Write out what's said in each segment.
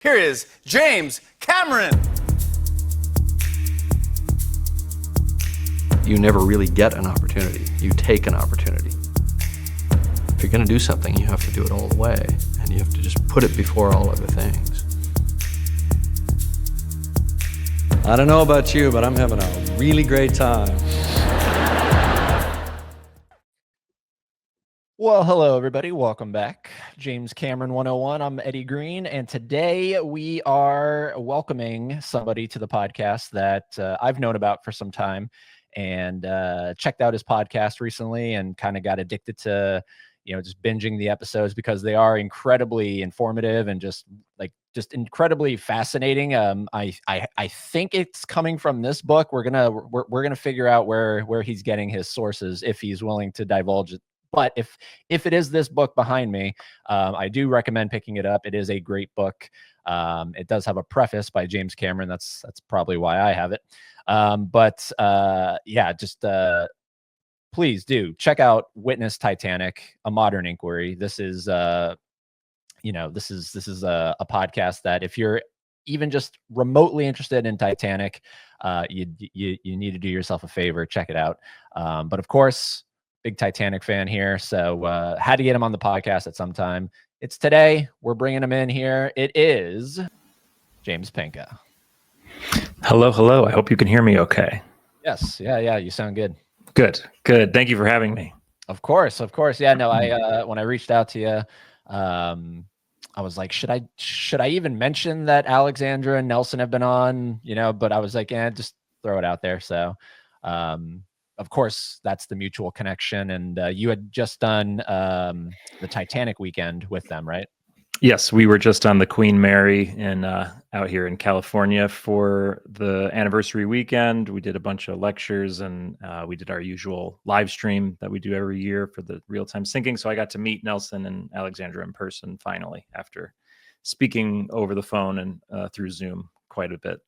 Here is James Cameron. You never really get an opportunity. You take an opportunity. If you're going to do something, you have to do it all the way, and you have to just put it before all other things. I don't know about you, but I'm having a really great time. Well, hello, everybody. Welcome back. James Cameron 101. I'm Eddie Green, and today we are welcoming somebody to the podcast that I've known about for some time and checked out his podcast recently and kind of got addicted to, just binging the episodes because they are incredibly informative and just incredibly fascinating. I think it's coming from this book. We're gonna figure out where he's getting his sources if he's willing to divulge it. But if it is this book behind me, I do recommend picking it up. It is a great book. It does have a preface by James Cameron. That's probably why I have it. Please do check out Witness Titanic, A Modern Inquiry. This is a podcast that if you're even just remotely interested in Titanic, you need to do yourself a favor, check it out. But of course, big Titanic fan here, so had to get him on the podcast at some time. It's today. We're bringing him in here. It is James PENCA. Hello. I hope you can hear me okay. Yes. Yeah. You sound good. Good. Thank you for having me. Of course. Yeah, no, I when I reached out to you, I was like, should I even mention that Alexandra and Nelson have been on, but I was like, just throw it out there. So, of course, that's the mutual connection. And you had just done the Titanic weekend with them, right? Yes, we were just on the Queen Mary out here in California for the anniversary weekend. We did a bunch of lectures and we did our usual live stream that we do every year for the real-time syncing. So I got to meet Nelson and Alexandra in person finally after speaking over the phone and through Zoom quite a bit.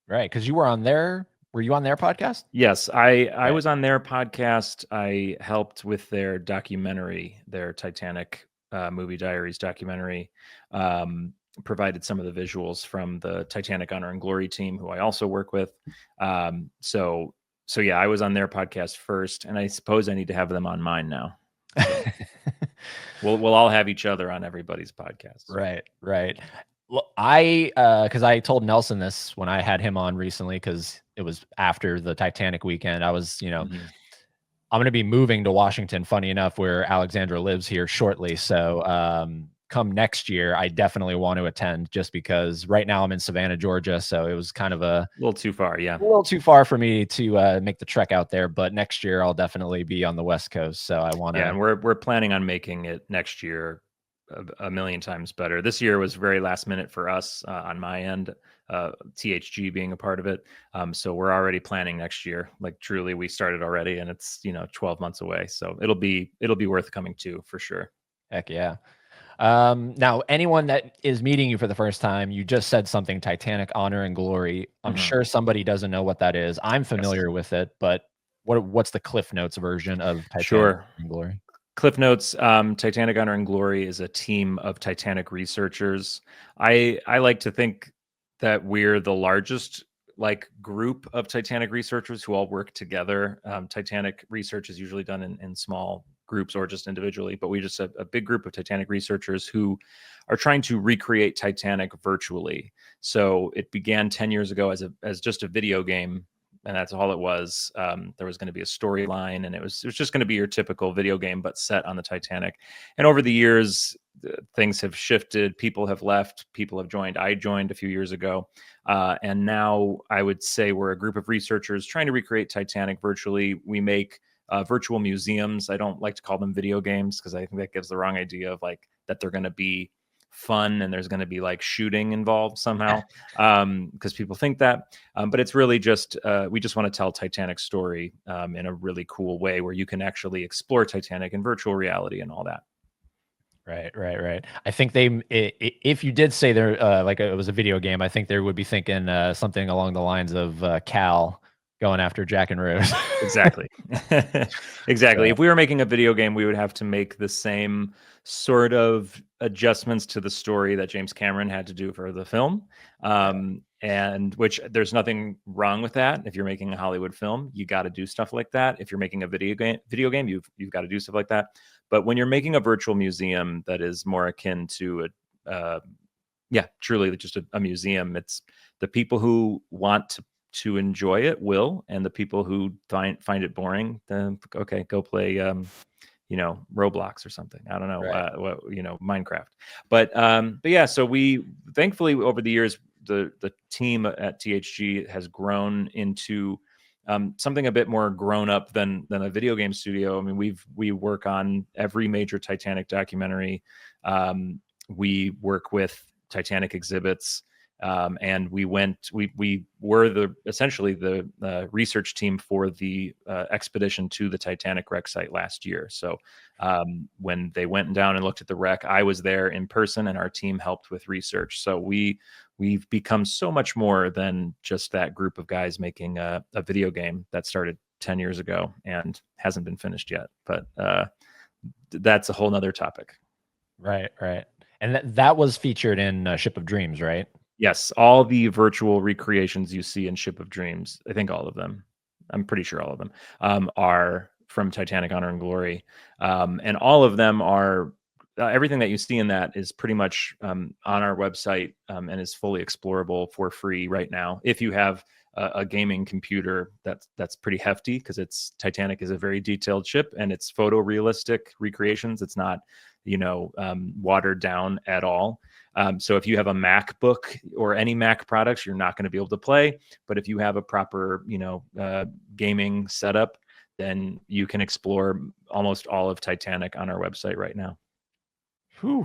Right, because you were on their... Were you on their podcast? Yes, I was on their podcast. I helped with their documentary, their Titanic Movie Diaries documentary. Provided some of the visuals from the Titanic Honor and Glory team, who I also work with. So yeah, I was on their podcast first, and I suppose I need to have them on mine now. We'll all have each other on everybody's podcast. Right. Well, because I told Nelson this when I had him on recently, because it was after the Titanic weekend. I was, I'm going to be moving to Washington, funny enough, where Alexandra lives here shortly. So come next year, I definitely want to attend just because right now I'm in Savannah, Georgia. So it was kind of a little too far. Yeah. A little too far for me to make the trek out there. But next year I'll definitely be on the West Coast. So I want to. Yeah. And we're planning on making it next year a million times better. This year was very last minute for us on my end, THG being a part of it. So we're already planning next year. Like truly we started already and it's, 12 months away. So it'll be worth coming to for sure. Heck yeah. Now anyone that is meeting you for the first time, you just said something Titanic Honor and Glory. I'm sure somebody doesn't know what that is. I'm familiar with it, but what's the Cliff Notes version of Titanic and Glory? Cliff Notes, Titanic Honor and Glory is a team of Titanic researchers. I like to think that we're the largest group of Titanic researchers who all work together. Titanic research is usually done in small groups or just individually, but we just have a big group of Titanic researchers who are trying to recreate Titanic virtually. So it began 10 years ago as just a video game. And that's all it was. There was going to be a storyline, and it was just going to be your typical video game, but set on the Titanic. And over the years, things have shifted. People have left. People have joined. I joined a few years ago. And now I would say we're a group of researchers trying to recreate Titanic virtually. We make virtual museums. I don't like to call them video games because I think that gives the wrong idea of that they're going to be fun and there's going to be shooting involved somehow because people think that, but it's really just we just want to tell Titanic's story in a really cool way where you can actually explore Titanic in virtual reality and all that. Right. I think if you did say there it was a video game, I think they would be thinking something along the lines of Cal going after Jack and Rose. Exactly. Exactly. So- If we were making a video game, we would have to make the same sort of adjustments to the story that James Cameron had to do for the film. And which there's nothing wrong with that. If you're making a Hollywood film, you got to do stuff like that. If you're making a video game, you've got to do stuff like that. But when you're making a virtual museum that is more akin to truly just a museum, it's the people who want to enjoy it will, and the people who find it boring, then okay, go play Roblox or something. I don't know, Right. Minecraft. But yeah, so we thankfully over the years the team at THG has grown into something a bit more grown up than a video game studio. I mean, we work on every major Titanic documentary. We work with Titanic exhibits. And we were essentially the research team for the expedition to the Titanic wreck site last year. So when they went down and looked at the wreck, I was there in person, and our team helped with research. So we've become so much more than just that group of guys making a video game that started 10 years ago and hasn't been finished yet. But that's a whole nother topic. Right. And that was featured in Ship of Dreams, right? Yes, all the virtual recreations you see in Ship of Dreams, I think all of them, I'm pretty sure all of them, are from Titanic Honor and Glory. And all of them are, everything that you see in that is pretty much on our website and is fully explorable for free right now. If you have a gaming computer that's pretty hefty, because Titanic is a very detailed ship and it's photorealistic recreations. It's not, watered down at all. So if you have a MacBook or any Mac products, you're not going to be able to play. But if you have a proper, gaming setup, then you can explore almost all of Titanic on our website right now. Whew.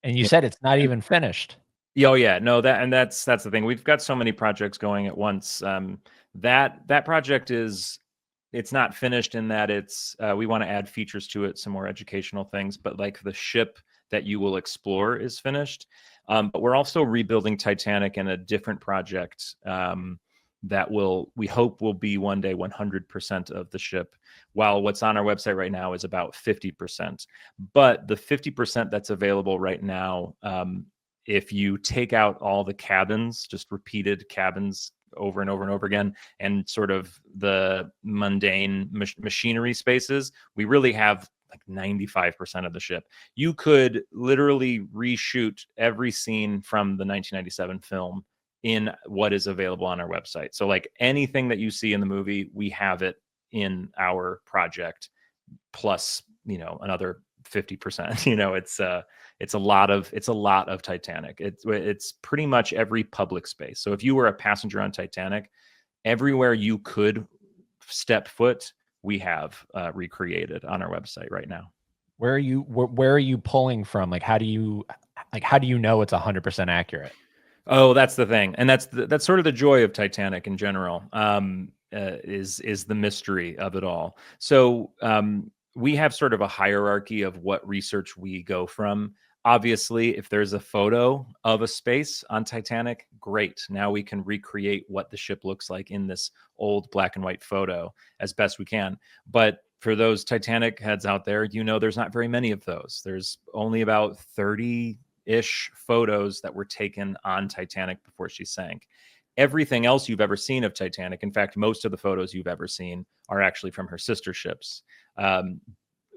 And you said it's not even finished. Oh yeah, no, that's the thing. We've got so many projects going at once. That project it's not finished in that we want to add features to it, some more educational things, but like the ship that you will explore is finished. But we're also rebuilding Titanic in a different project that we hope will be one day 100% of the ship, while what's on our website right now is about 50%. But the 50% that's available right now, if you take out all the cabins, just repeated cabins over and over and over again, and sort of the mundane machinery spaces, we really have like 95% of the ship. You could literally reshoot every scene from the 1997 film in what is available on our website. So like anything that you see in the movie, we have it in our project, plus, another 50%. It's a lot of Titanic. It's pretty much every public space. So if you were a passenger on Titanic, everywhere you could step foot, we have recreated on our website right now. Where are you pulling from? How do you know it's 100% accurate? Oh, that's the thing, and that's sort of the joy of Titanic in general. Is the mystery of it all. So we have sort of a hierarchy of what research we go from. Obviously, if there's a photo of a space on Titanic, great. Now we can recreate what the ship looks like in this old black and white photo as best we can. But for those Titanic heads out there, there's not very many of those. There's only about 30-ish photos that were taken on Titanic before she sank. Everything else you've ever seen of Titanic, in fact, most of the photos you've ever seen are actually from her sister ships,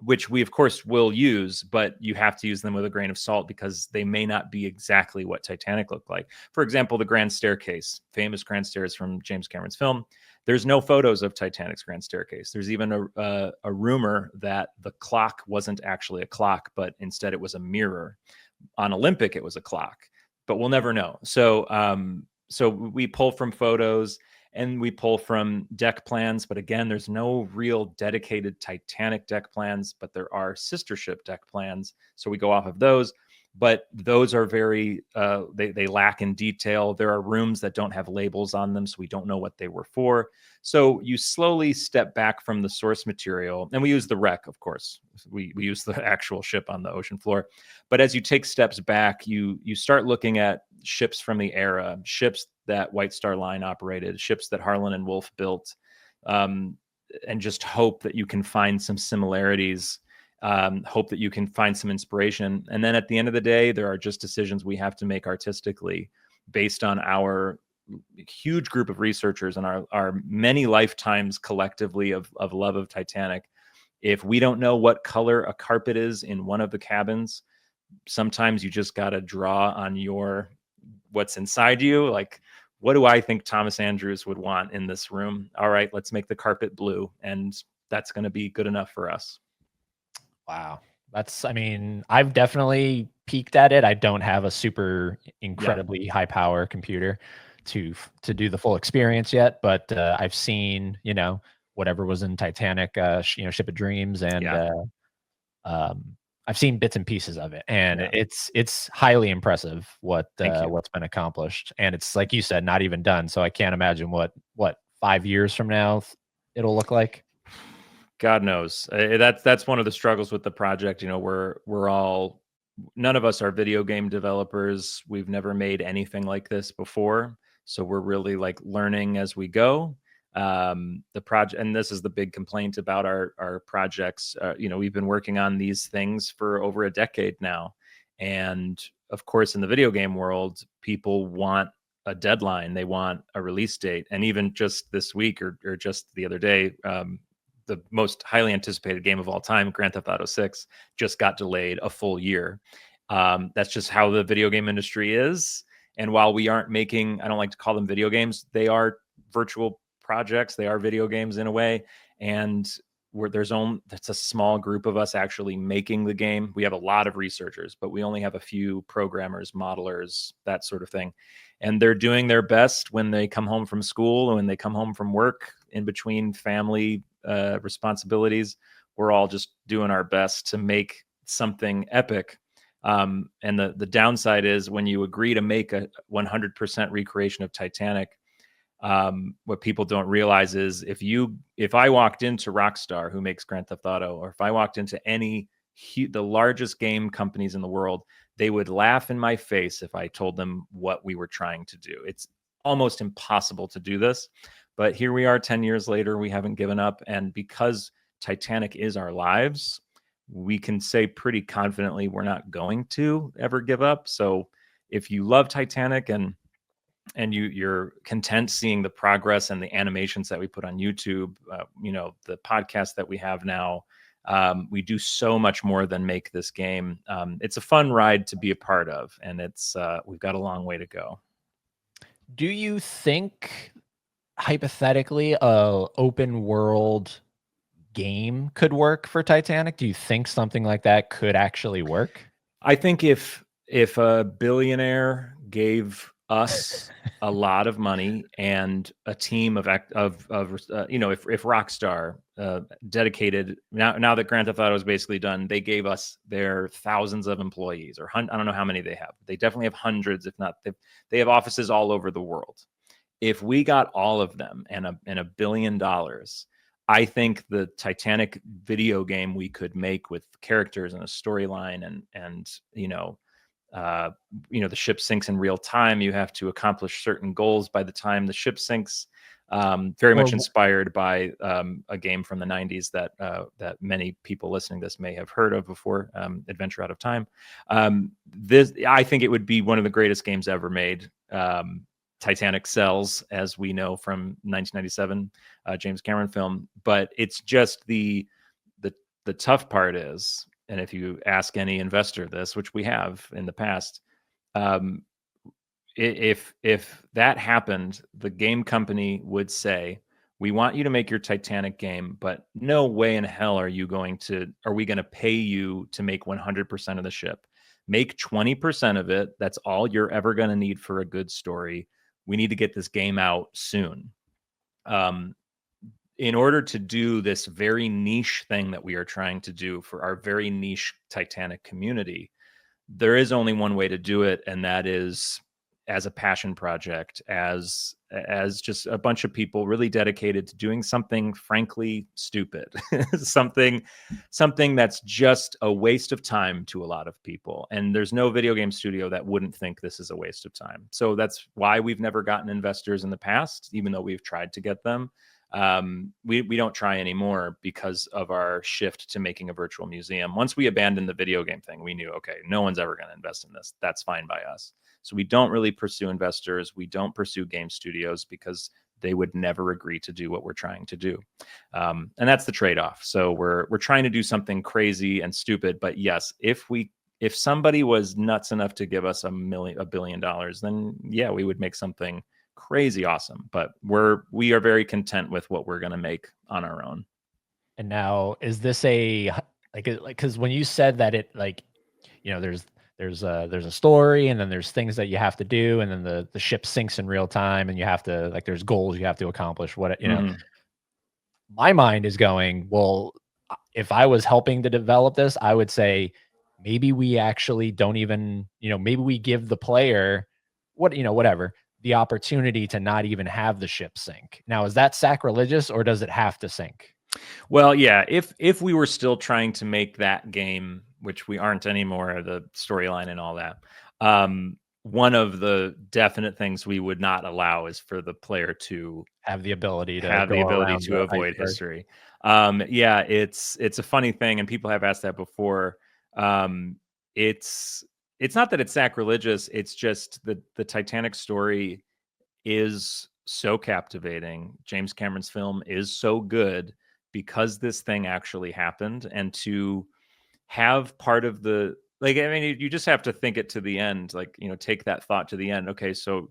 which we, of course, will use, but you have to use them with a grain of salt because they may not be exactly what Titanic looked like. For example, the Grand Staircase, famous Grand Stairs from James Cameron's film. There's no photos of Titanic's Grand Staircase. There's even a rumor that the clock wasn't actually a clock, but instead it was a mirror. On Olympic, it was a clock, but we'll never know. So we pull from photos and we pull from deck plans. But again, there's no real dedicated Titanic deck plans, but there are sister ship deck plans. So we go off of those. But those are very, they lack in detail. There are rooms that don't have labels on them, so we don't know what they were for. So you slowly step back from the source material, and we use the wreck, of course. We use the actual ship on the ocean floor. But as you take steps back, you start looking at ships from the era, ships that White Star Line operated, ships that Harlan and Wolff built, and just hope that you can find some similarities, hope that you can find some inspiration. And then at the end of the day, there are just decisions we have to make artistically based on our huge group of researchers and our many lifetimes collectively of love of Titanic. If we don't know what color a carpet is in one of the cabins, sometimes you just got to draw on what's inside you. Like, what do I think Thomas Andrews would want in this room? All right, let's make the carpet blue, and that's going to be good enough for us. Wow. I mean, I've definitely peeked at it. I don't have a super incredibly high power computer to do the full experience yet, but I've seen, whatever was in Titanic, Ship of Dreams, and I've seen bits and pieces of it, and it's highly impressive what's been accomplished. And it's like you said, not even done. So I can't imagine what 5 years from now it'll look like. God knows. That's one of the struggles with the project. We're all, none of us are video game developers. We've never made anything like this before, so we're really like learning as we go. The project, and this is the big complaint about our projects. We've been working on these things for over a decade now, and of course, in the video game world, people want a deadline. They want a release date, and even just this week or just the other day, the most highly anticipated game of all time, Grand Theft Auto 6, just got delayed a full year. That's just how the video game industry is. And while we aren't making, I don't like to call them video games, they are virtual projects. They are video games in a way. And that's a small group of us actually making the game. We have a lot of researchers, but we only have a few programmers, modelers, that sort of thing. And they're doing their best when they come home from school and when they come home from work, in between family responsibilities. We're all just doing our best to make something epic. And the downside is when you agree to make a 100% recreation of Titanic, what people don't realize is if I walked into Rockstar, who makes Grand Theft Auto, or if I walked into the largest game companies in the world, they would laugh in my face if I told them what we were trying to do. It's almost impossible to do this, but here we are 10 years later, we haven't given up. And because Titanic is our lives, we can say pretty confidently we're not going to ever give up. So if you love Titanic and you're content seeing the progress and the animations that we put on YouTube, the podcast that we have now, we do so much more than make this game. It's a fun ride to be a part of, and we've got a long way to go. Do you think, hypothetically, a open world game could work for Titanic? Do you think something like that could actually work? I think if a billionaire gave us a lot of money and a team of if Rockstar dedicated, now that Grand Theft Auto is basically done, they gave us their thousands of employees, or I don't know how many they have. They definitely have hundreds, if not, they have offices all over the world. If we got all of them and $1 billion, I think the Titanic video game we could make with characters and a storyline and the ship sinks in real time. You have to accomplish certain goals by the time the ship sinks. Very much inspired by a game from the 90s that many people listening to this may have heard of before, Adventure Out of Time. I think it would be one of the greatest games ever made. Titanic sells, as we know from 1997 James Cameron film, but it's just the tough part is, and if you ask any investor this, which we have in the past, if that happened, the game company would say, we want you to make your Titanic game, but no way in hell are we going to pay you to make 100% of the ship. Make 20% of it. That's all you're ever going to need for a good story. We need to get this game out soon. In order to do this very niche thing that we are trying to do for our very niche Titanic community, there is only one way to do it, and that is as a passion project, as as just a bunch of people really dedicated to doing something frankly stupid, something that's just a waste of time to a lot of people. And there's no video game studio that wouldn't think this is a waste of time. So that's why we've never gotten investors in the past, even though we've tried to get them. We don't try anymore because of our shift to making a virtual museum. Once we abandoned the video game thing, we knew, okay, no one's ever going to invest in this. That's fine by us. So we don't really pursue investors. We don't pursue game studios because they would never agree to do what we're trying to do. And that's the trade-off. So we're trying to do something crazy and stupid. But yes, if somebody was nuts enough to give us $1 billion, then yeah, we would make something crazy awesome. But we are very content with what we're going to make on our own. And now, is this because when you said that there's a story, and then there's things that you have to do, and then the ship sinks in real time, and you have to there's goals you have to accomplish. My mind is going, well, if I was helping to develop this, I would say maybe we actually don't even, maybe we give the player whatever, the opportunity to not even have the ship sink. Now, is that sacrilegious, or does it have to sink? Well, yeah, if we were still trying to make that game, which we aren't anymore, the storyline and all that, one of the definite things we would not allow is for the player to have the ability to avoid history. Yeah, it's a funny thing, and people have asked that before. It's not that it's sacrilegious. It's just the Titanic story is so captivating. James Cameron's film is so good because this thing actually happened, and to have part of the, you just have to think it to the end, take that thought to the end. Okay, so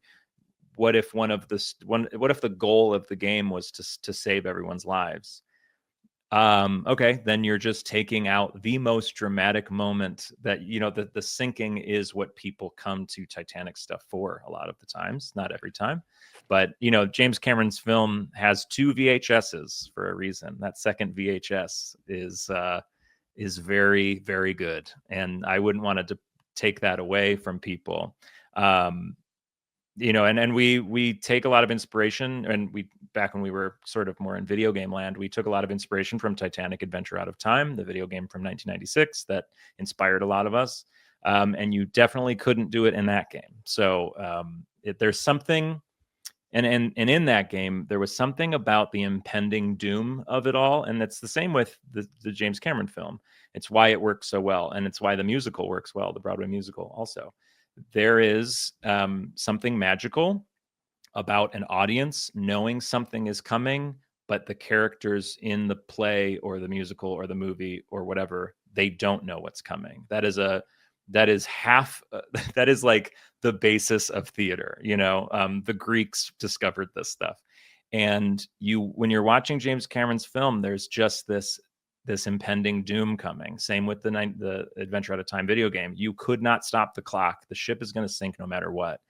what if what if the goal of the game was to save everyone's lives? Okay, then you're just taking out the most dramatic moment that, the sinking is what people come to Titanic stuff for a lot of the times, not every time. But, James Cameron's film has 2 VHSs for a reason. That second VHS is very, very good. And I wouldn't want to take that away from people. And we take a lot of inspiration, and back when we were sort of more in video game land, we took a lot of inspiration from Titanic: Adventure Out of Time, the video game from 1996 that inspired a lot of us. And you definitely couldn't do it in that game. So there's something, and in that game, there was something about the impending doom of it all. And it's the same with the James Cameron film. It's why it works so well. And it's why the musical works well, the Broadway musical also. There is something magical about an audience knowing something is coming, but the characters in the play or the musical or the movie or whatever, they don't know what's coming. That is like the basis of theater. The Greeks discovered this stuff. And when you're watching James Cameron's film, there's just this impending doom coming. Same with the Adventure Out of Time video game. You could not stop the clock. The ship is going to sink no matter what.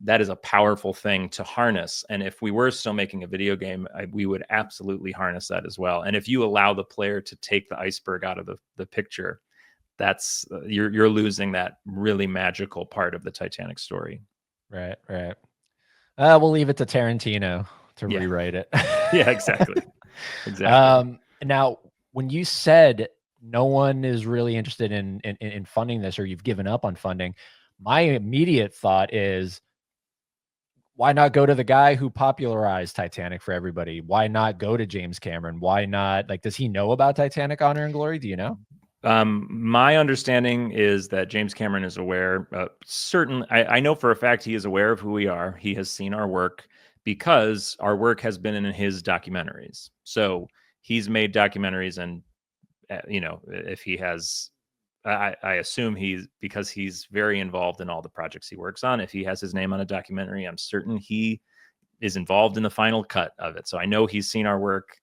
That is a powerful thing to harness. And if we were still making a video game, we would absolutely harness that as well. And if you allow the player to take the iceberg out of the picture, that's you're losing that really magical part of the Titanic story. Right. We'll leave it to Tarantino to rewrite it. Yeah, exactly. Now, when you said no one is really interested in funding this, or you've given up on funding, my immediate thought is, why not go to the guy who popularized Titanic for everybody? Why not go to James Cameron? Why not? Does he know about Titanic: Honor and Glory? Do you know? My understanding is that James Cameron is aware. I know for a fact he is aware of who we are. He has seen our work because our work has been in his documentaries. So he's made documentaries, and if he has, I assume because he's very involved in all the projects he works on. If he has his name on a documentary, I'm certain he is involved in the final cut of it. So I know he's seen our work.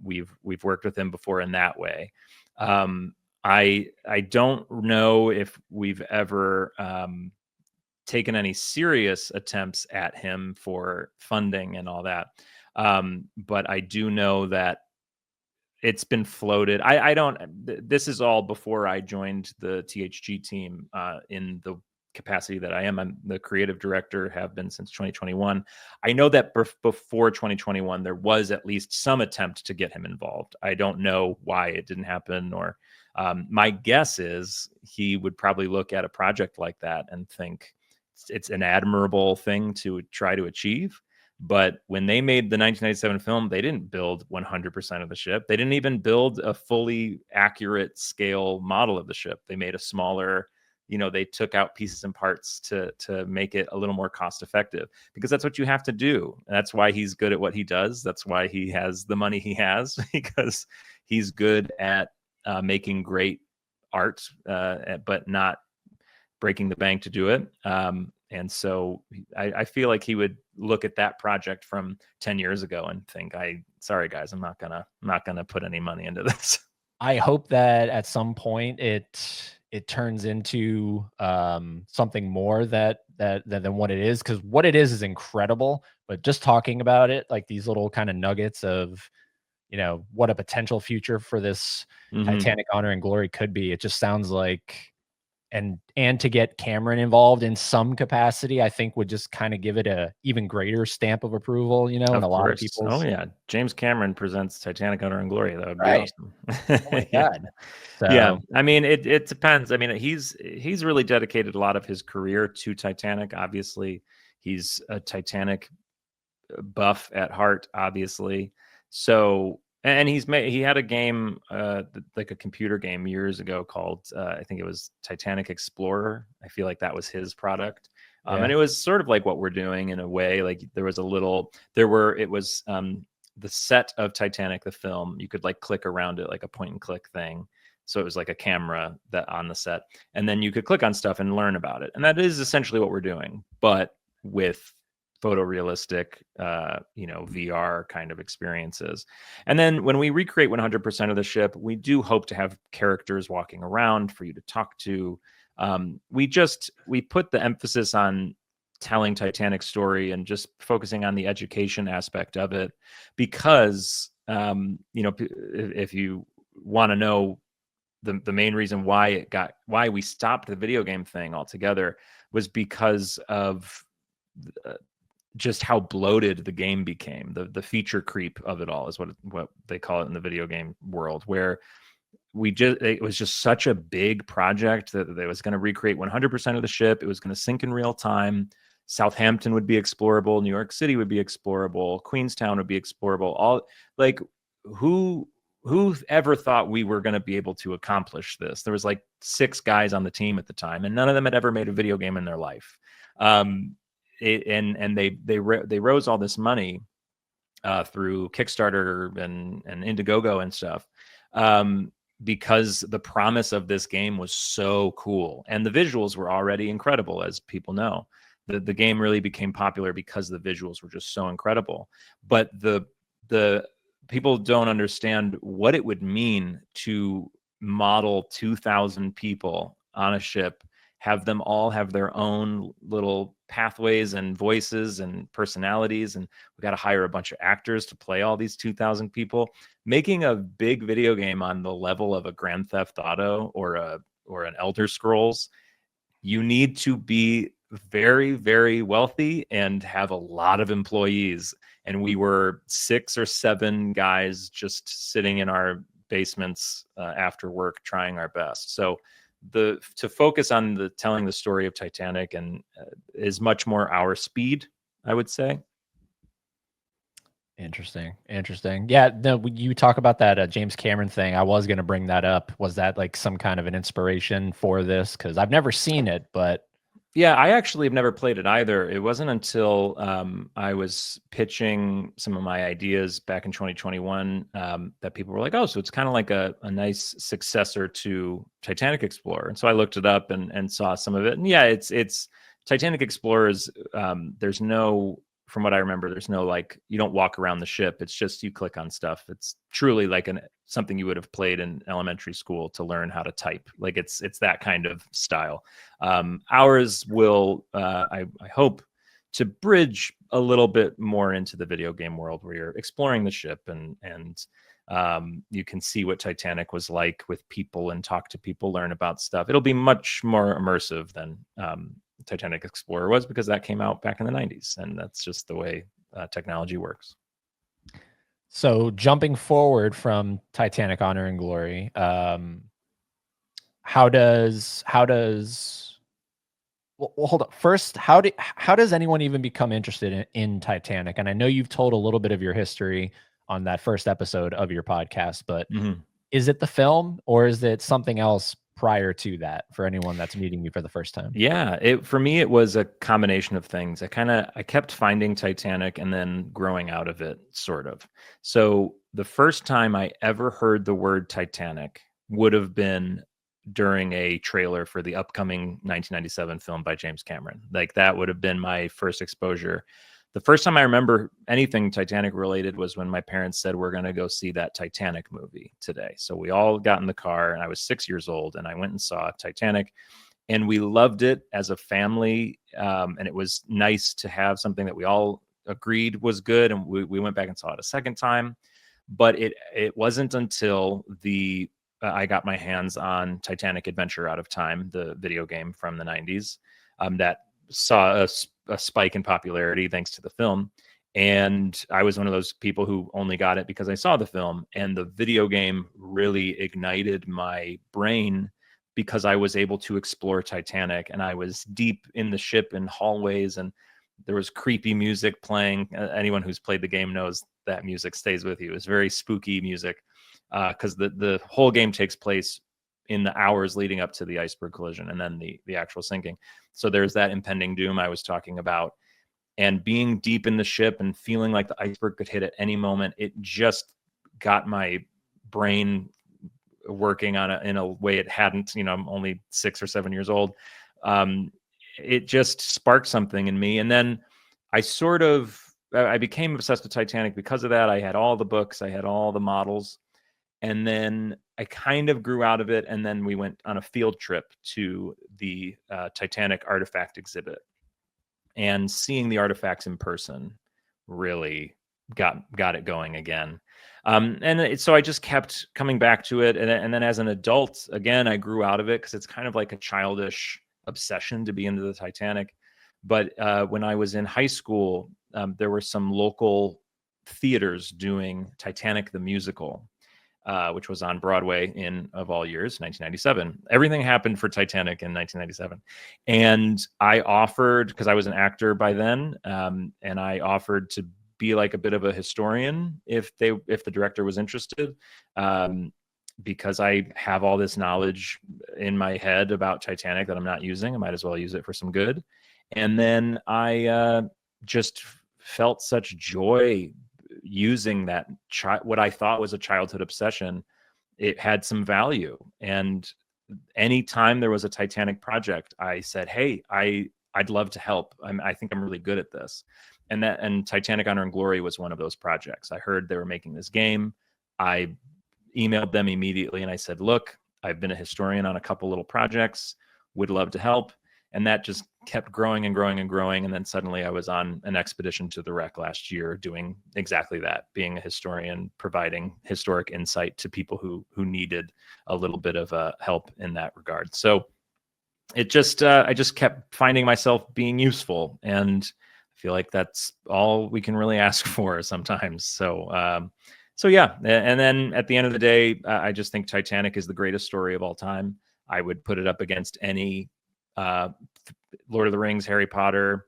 We've worked with him before in that way. I don't know if we've ever taken any serious attempts at him for funding and all that. But I do know that it's been floated. This is all before I joined the THG team in the capacity that I am. I'm the creative director, have been since 2021. I know that before 2021, there was at least some attempt to get him involved. I don't know why it didn't happen, or my guess is he would probably look at a project like that and think it's an admirable thing to try to achieve. But when they made the 1997 film, they didn't build 100% of the ship. They didn't even build a fully accurate scale model of the ship. They made a smaller, they took out pieces and parts to make it a little more cost effective, because that's what you have to do. And that's why he's good at what he does. That's why he has the money he has, because he's good at making great art, but not breaking the bank to do it. And so I feel like he would look at that project from 10 years ago and think, sorry guys, I'm not gonna put any money into this. I hope that at some point it turns into something more than what it is, because what it is incredible. But just talking about it, like these little kind of nuggets of, what a potential future for this Titanic Honor and Glory could be. It just sounds like, and to get Cameron involved in some capacity, I think would just kind of give it a even greater stamp of approval, and a lot of people. Oh yeah, James Cameron presents Titanic Honor and Glory. That would be awesome. Oh my God. So, yeah, I mean, it depends. I mean, he's really dedicated a lot of his career to Titanic. Obviously, he's a Titanic buff at heart, obviously. So, and he had a game, like a computer game years ago called, I think it was Titanic Explorer. I feel like that was his product. And it was sort of like what we're doing in a way. Like it was the set of Titanic, the film. You could like click around it like a point and click thing. So it was like a camera that on the set, and then you could click on stuff and learn about it. And that is essentially what we're doing, but with photorealistic, VR kind of experiences. And then when we recreate 100% of the ship, we do hope to have characters walking around for you to talk to. We put the emphasis on telling Titanic's story and just focusing on the education aspect of it, because if you want to know the main reason why we stopped the video game thing altogether, was because of just how bloated the game became. The feature creep of it all is what they call it in the video game world, where it was just such a big project that they was going to recreate 100% of the ship. It was going to sink in real time. Southampton would be explorable. New York City would be explorable. Queenstown would be explorable. All like who ever thought we were going to be able to accomplish this? There was like 6 guys on the team at the time, and none of them had ever made a video game in their life. They rose all this money through Kickstarter and Indiegogo and stuff, because the promise of this game was so cool, and the visuals were already incredible, as people know. The game really became popular because the visuals were just so incredible. But the people don't understand what it would mean to model 2,000 people on a ship, have them all have their own little pathways and voices and personalities, and we got to hire a bunch of actors to play all these 2,000 people. Making a big video game on the level of a Grand Theft Auto or an Elder Scrolls, you need to be very, very wealthy and have a lot of employees. And we were 6 or 7 guys just sitting in our basements after work trying our best. So to focus on telling the story of Titanic and is much more our speed, I would say. Interesting. Yeah, no, when you talk about that James Cameron thing, I was going to bring that up. Was that like some kind of an inspiration for this? Because I've never seen it, but yeah, I actually have never played it either. It wasn't until I was pitching some of my ideas back in 2021 that people were like, oh, so it's kind of like a nice successor to Titanic Explorer. And so I looked it up and saw some of it. And yeah, it's Titanic Explorers. There's no, from what I remember, there's no like, you don't walk around the ship. It's just you click on stuff. It's truly like something you would have played in elementary school to learn how to type. Like it's that kind of style. Ours will, I hope, to bridge a little bit more into the video game world, where you're exploring the ship and you can see what Titanic was like with people and talk to people, learn about stuff. It'll be much more immersive than Titanic Explorer was, because that came out back in the 90s, and that's just the way technology works. So jumping forward from Titanic: Honor and Glory, how does well, hold up. First, how does anyone even become interested in Titanic? And I know you've told a little bit of your history on that first episode of your podcast, but is it the film or is it something else prior to that for anyone that's meeting you for the first time? Yeah, for me, it was a combination of things. I kept finding Titanic and then growing out of it, sort of. So the first time I ever heard the word Titanic would have been during a trailer for the upcoming 1997 film by James Cameron. Like, that would have been my first exposure. The first time I remember anything Titanic related was when my parents said, we're going to go see that Titanic movie today. So we all got in the car, and I was 6 years old, and I went and saw Titanic, and we loved it as a family. And it was nice to have something that we all agreed was good. And we went back and saw it a second time, but it wasn't until I got my hands on Titanic Adventure Out of Time, the video game from the 90s, that saw a spike in popularity thanks to the film. And I was one of those people who only got it because I saw the film, and the video game really ignited my brain because I was able to explore Titanic, and I was deep in the ship in hallways, and there was creepy music playing. Anyone who's played the game knows that music stays with you. It's very spooky music, because the whole game takes place in the hours leading up to the iceberg collision and then the actual sinking. So there's that impending doom I was talking about, and being deep in the ship and feeling like the iceberg could hit at any moment. It just got my brain working in a way it hadn't. I'm only 6 or 7 years old. It just sparked something in me. And then I became obsessed with Titanic because of that. I had all the books, I had all the models. And then I kind of grew out of it. And then we went on a field trip to the Titanic artifact exhibit, and seeing the artifacts in person really got it going again. So I just kept coming back to it. And then as an adult, again, I grew out of it because it's kind of like a childish obsession to be into the Titanic. But when I was in high school, there were some local theaters doing Titanic the musical, which was on Broadway of all years, 1997. Everything happened for Titanic in 1997. And I offered, because I was an actor by then, and I offered to be like a bit of a historian if the director was interested, because I have all this knowledge in my head about Titanic that I'm not using. I might as well use it for some good. And then I just felt such joy using that what I thought was a childhood obsession. It had some value, and anytime there was a Titanic project, I said, hey, I'd love to help. I think I'm really good at this. And Titanic Honor and Glory was one of those projects. I heard they were making this game. I emailed them immediately and I said, look, I've been a historian on a couple little projects, would love to help. And that just kept growing and growing and growing. And then suddenly I was on an expedition to the wreck last year doing exactly that, being a historian, providing historic insight to people who needed a little bit of help in that regard. So it just, I just kept finding myself being useful. And I feel like that's all we can really ask for sometimes. So yeah. And then at the end of the day, I just think Titanic is the greatest story of all time. I would put it up against any Lord of the Rings, Harry Potter,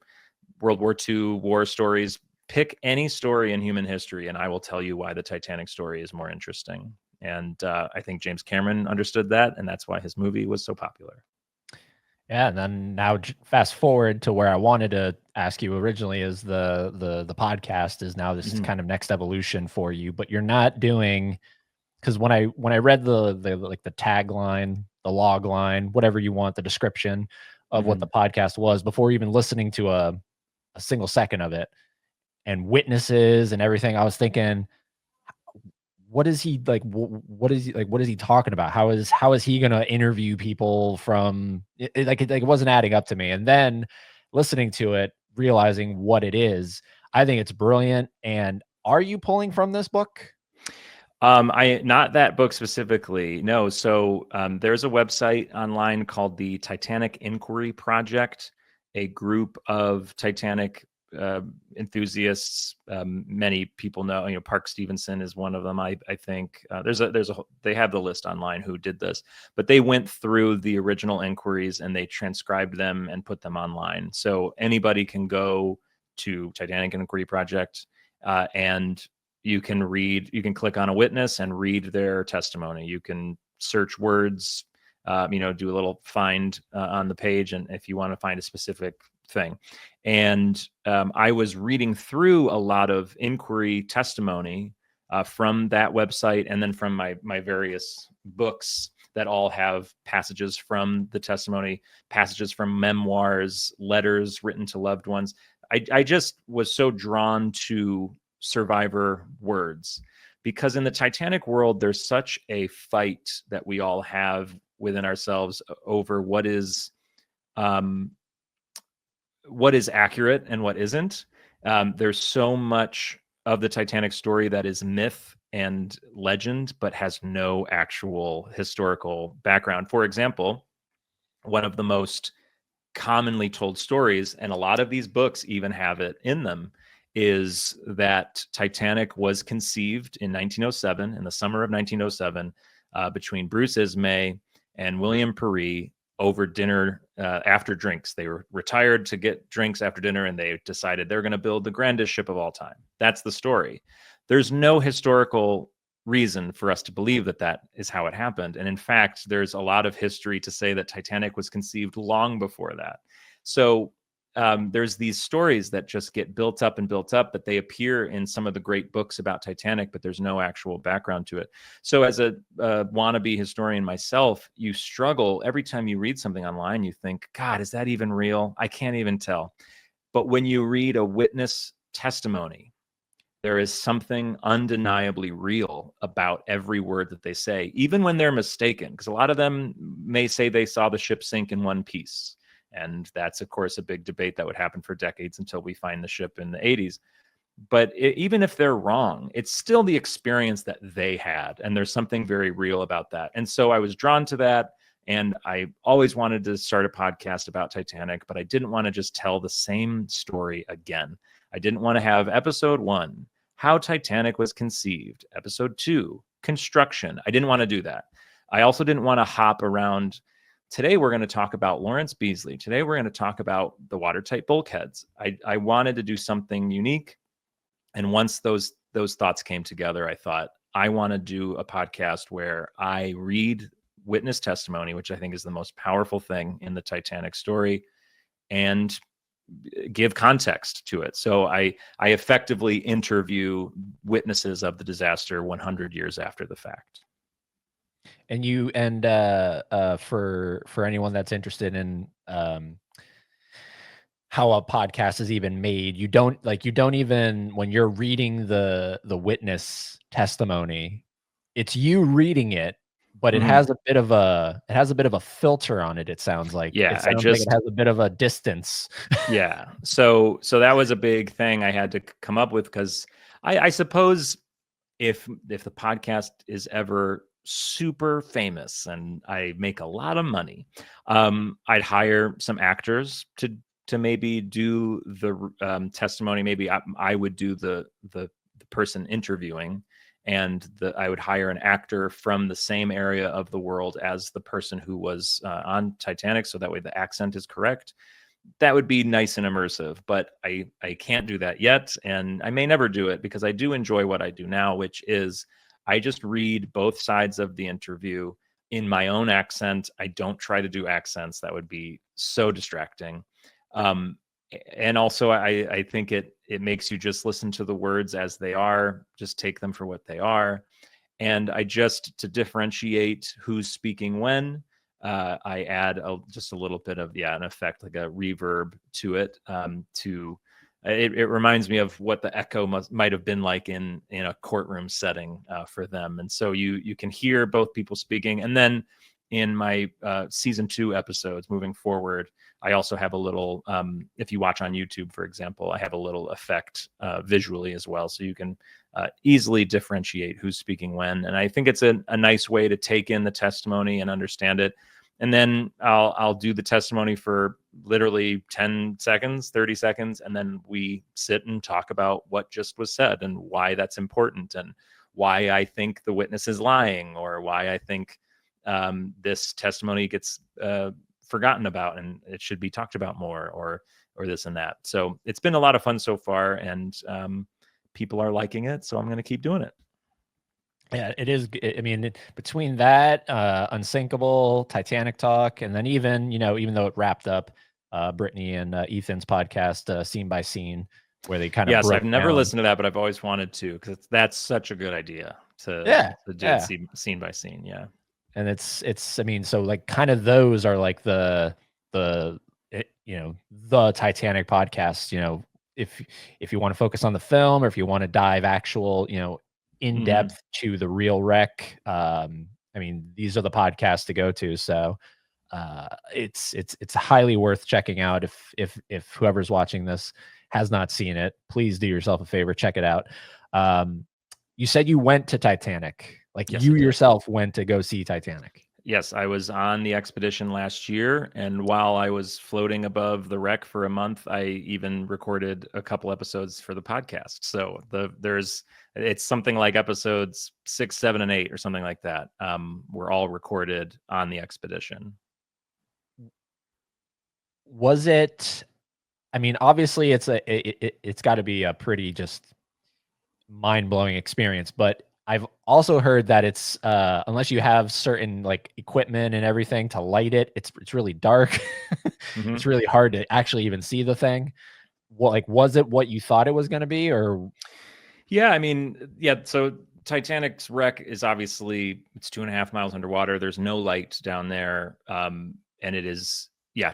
World War II war stories. Pick any story in human history, and I will tell you why the Titanic story is more interesting. And I think James Cameron understood that, and that's why his movie was so popular. Yeah, and then now fast forward to where I wanted to ask you originally is the podcast is now this kind of next evolution for you, but you're not doing, because when I read the like the tagline, the log line, whatever you want, the description of what the podcast was before even listening to a single second of it and witnesses and everything, I was thinking, what is he like? What is he talking about? How is he going to interview people from it wasn't adding up to me. And then listening to it, realizing what it is, I think it's brilliant. And are you pulling from this book? Not that book specifically. No. So there's a website online called the Titanic Inquiry Project. a group of Titanic enthusiasts. Many people know, Park Stevenson is one of them. I think they have the list online who did this, but they went through the original inquiries and they transcribed them and put them online. So anybody can go to Titanic Inquiry Project and you can click on a witness and read their testimony. You can search words, do a little find on the page, and if you want to find a specific thing. And I was reading through a lot of inquiry testimony from that website, and then from my various books that all have passages from the testimony, passages from memoirs, letters written to loved ones. I just was so drawn to survivor words, because in the Titanic world, there's such a fight that we all have within ourselves over what is accurate and what isn't. There's so much of the Titanic story that is myth and legend, but has no actual historical background. For example, one of the most commonly told stories, and a lot of these books even have it in them, is that Titanic was conceived in 1907, in the summer of 1907, between Bruce Ismay and William Perry over dinner after drinks. They were retired to get drinks after dinner, and they decided they're going to build the grandest ship of all time. That's the story. There's no historical reason for us to believe that that is how it happened. And in fact, there's a lot of history to say that Titanic was conceived long before that. So there's these stories that just get built up and built up, but they appear in some of the great books about Titanic, but there's no actual background to it. So as a wannabe historian myself, you struggle every time you read something online. You think, God, is that even real? I can't even tell. But when you read a witness testimony, there is something undeniably real about every word that they say, even when they're mistaken, because a lot of them may say they saw the ship sink in one piece. And that's, of course, a big debate that would happen for decades until we find the ship in the 80s. But even if they're wrong, it's still the experience that they had. And there's something very real about that. And so I was drawn to that. And I always wanted to start a podcast about Titanic, but I didn't want to just tell the same story again. I didn't want to have episode 1, how Titanic was conceived, episode 2, construction. I didn't want to do that. I also didn't want to hop around. Today, we're going to talk about Lawrence Beasley. Today, we're going to talk about the watertight bulkheads. I wanted to do something unique. And once those thoughts came together, I thought, I want to do a podcast where I read witness testimony, which I think is the most powerful thing in the Titanic story, and give context to it. So I effectively interview witnesses of the disaster 100 years after the fact. And for anyone that's interested in how a podcast is even made, you don't even, when you're reading the witness testimony, it's you reading it, but it has a bit of a filter on it. It sounds like, yeah, like it has a bit of a distance. Yeah. So that was a big thing I had to come up with, because I suppose if the podcast is ever super famous and I make a lot of money, I'd hire some actors to maybe do the testimony. Maybe I would do the person interviewing, and I would hire an actor from the same area of the world as the person who was on Titanic, so that way the accent is correct. That would be nice and immersive, but I can't do that yet, and I may never do it, because I do enjoy what I do now, which is I just read both sides of the interview in my own accent. I don't try to do accents. That would be so distracting. And also, I think it makes you just listen to the words as they are, just take them for what they are. And to differentiate who's speaking when, I add just a little bit of, an effect, like a reverb to it. It reminds me of what the echo might have been like in a courtroom setting for them. And so you can hear both people speaking. And then in my season 2 episodes moving forward, I also have a little, if you watch on YouTube, for example, I have a little effect visually as well. So you can easily differentiate who's speaking when. And I think it's a nice way to take in the testimony and understand it. and then I'll do the testimony for literally 10 seconds, 30 seconds, and then we sit and talk about what just was said and why that's important and why I think the witness is lying, or why I think this testimony gets forgotten about and it should be talked about more, or this and that. So it's been a lot of fun so far, and people are liking it, so I'm going to keep doing it. Yeah, it is. I mean, between that, Unsinkable, Titanic Talk, and then even, even though it wrapped up Brittany and Ethan's podcast, Scene by Scene, where they kind of Yes, broke I've never down. listened to that, but I've always wanted to, because that's such a good idea to do it scene by scene. Yeah. And I mean, so like kind of those are like the Titanic podcast, if you want to focus on the film, or if you want to dive actual, in depth to the real wreck. I mean, these are the podcasts to go to. So it's highly worth checking out. If whoever's watching this has not seen it, please do yourself a favor, check it out. You said you went to Titanic. Like, yes, you yourself went to go see Titanic. Yes, I was on the expedition last year, and while I was floating above the wreck for a month, I even recorded a couple episodes for the podcast. So it's something like episodes 6, 7, and 8, or something like that. Were all recorded on the expedition. Was it? I mean, obviously, it's got to be a pretty just mind-blowing experience, but I've also heard that it's unless you have certain like equipment and everything to light it, it's really dark. It's really hard to actually even see the thing. Was it what you thought it was going to be, or? Yeah, I mean, yeah. So Titanic's wreck is obviously, it's 2.5 miles underwater. There's no light down there, and it is,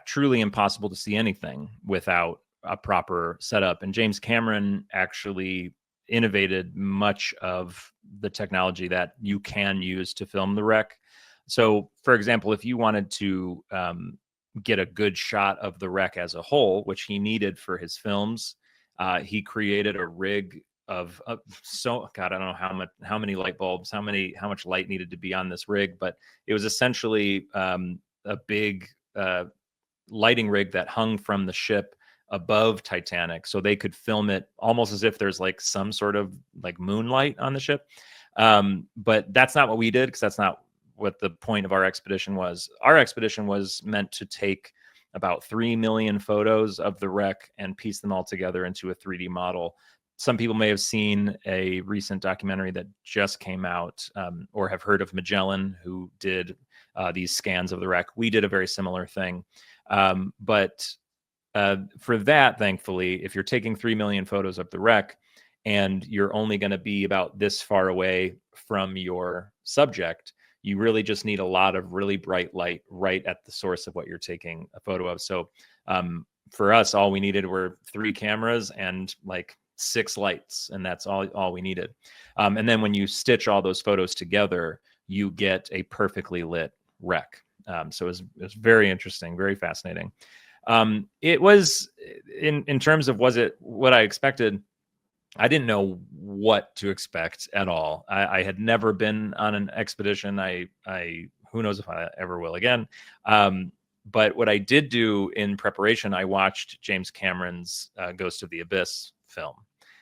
truly impossible to see anything without a proper setup. And James Cameron actually innovated much of the technology that you can use to film the wreck. So, for example, if you wanted to get a good shot of the wreck as a whole, which he needed for his films, he created a rig of I don't know how many light bulbs, how much light needed to be on this rig, but it was essentially a big lighting rig that hung from the ship above Titanic, so they could film it almost as if there's like some sort of like moonlight on the ship. But that's not what we did, because that's not what the point of our expedition was. Our expedition was meant to take about 3 million photos of the wreck and piece them all together into a 3D model. Some people may have seen a recent documentary that just came out, or have heard of Magellan, who did these scans of the wreck. We did a very similar thing. But for that, thankfully, if you're taking 3 million photos of the wreck and you're only going to be about this far away from your subject, you really just need a lot of really bright light right at the source of what you're taking a photo of. So for us, all we needed were 3 cameras and like 6 lights, and that's all we needed. And then when you stitch all those photos together, you get a perfectly lit wreck. So it was very interesting, very fascinating. It was, in terms of, was it what I expected? I didn't know what to expect at all. I had never been on an expedition. I who knows if I ever will again. But what I did do in preparation, I watched James Cameron's Ghost of the Abyss film,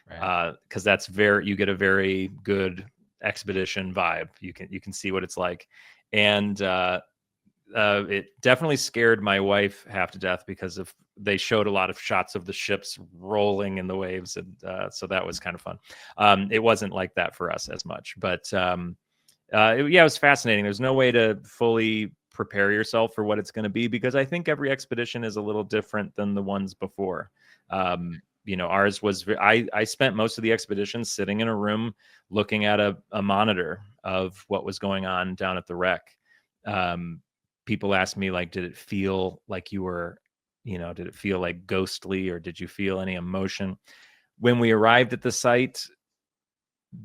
because you get a very good expedition vibe. You can see what it's like, and it definitely scared my wife half to death, because they showed a lot of shots of the ships rolling in the waves, and so that was kind of fun. It wasn't like that for us as much, but it was fascinating. There's no way to fully prepare yourself for what it's going to be, because I think every expedition is a little different than the ones before. Ours was, I spent most of the expedition sitting in a room looking at a monitor of what was going on down at the wreck. People asked me, like, did it feel like you were, did it feel like ghostly, or did you feel any emotion? When we arrived at the site,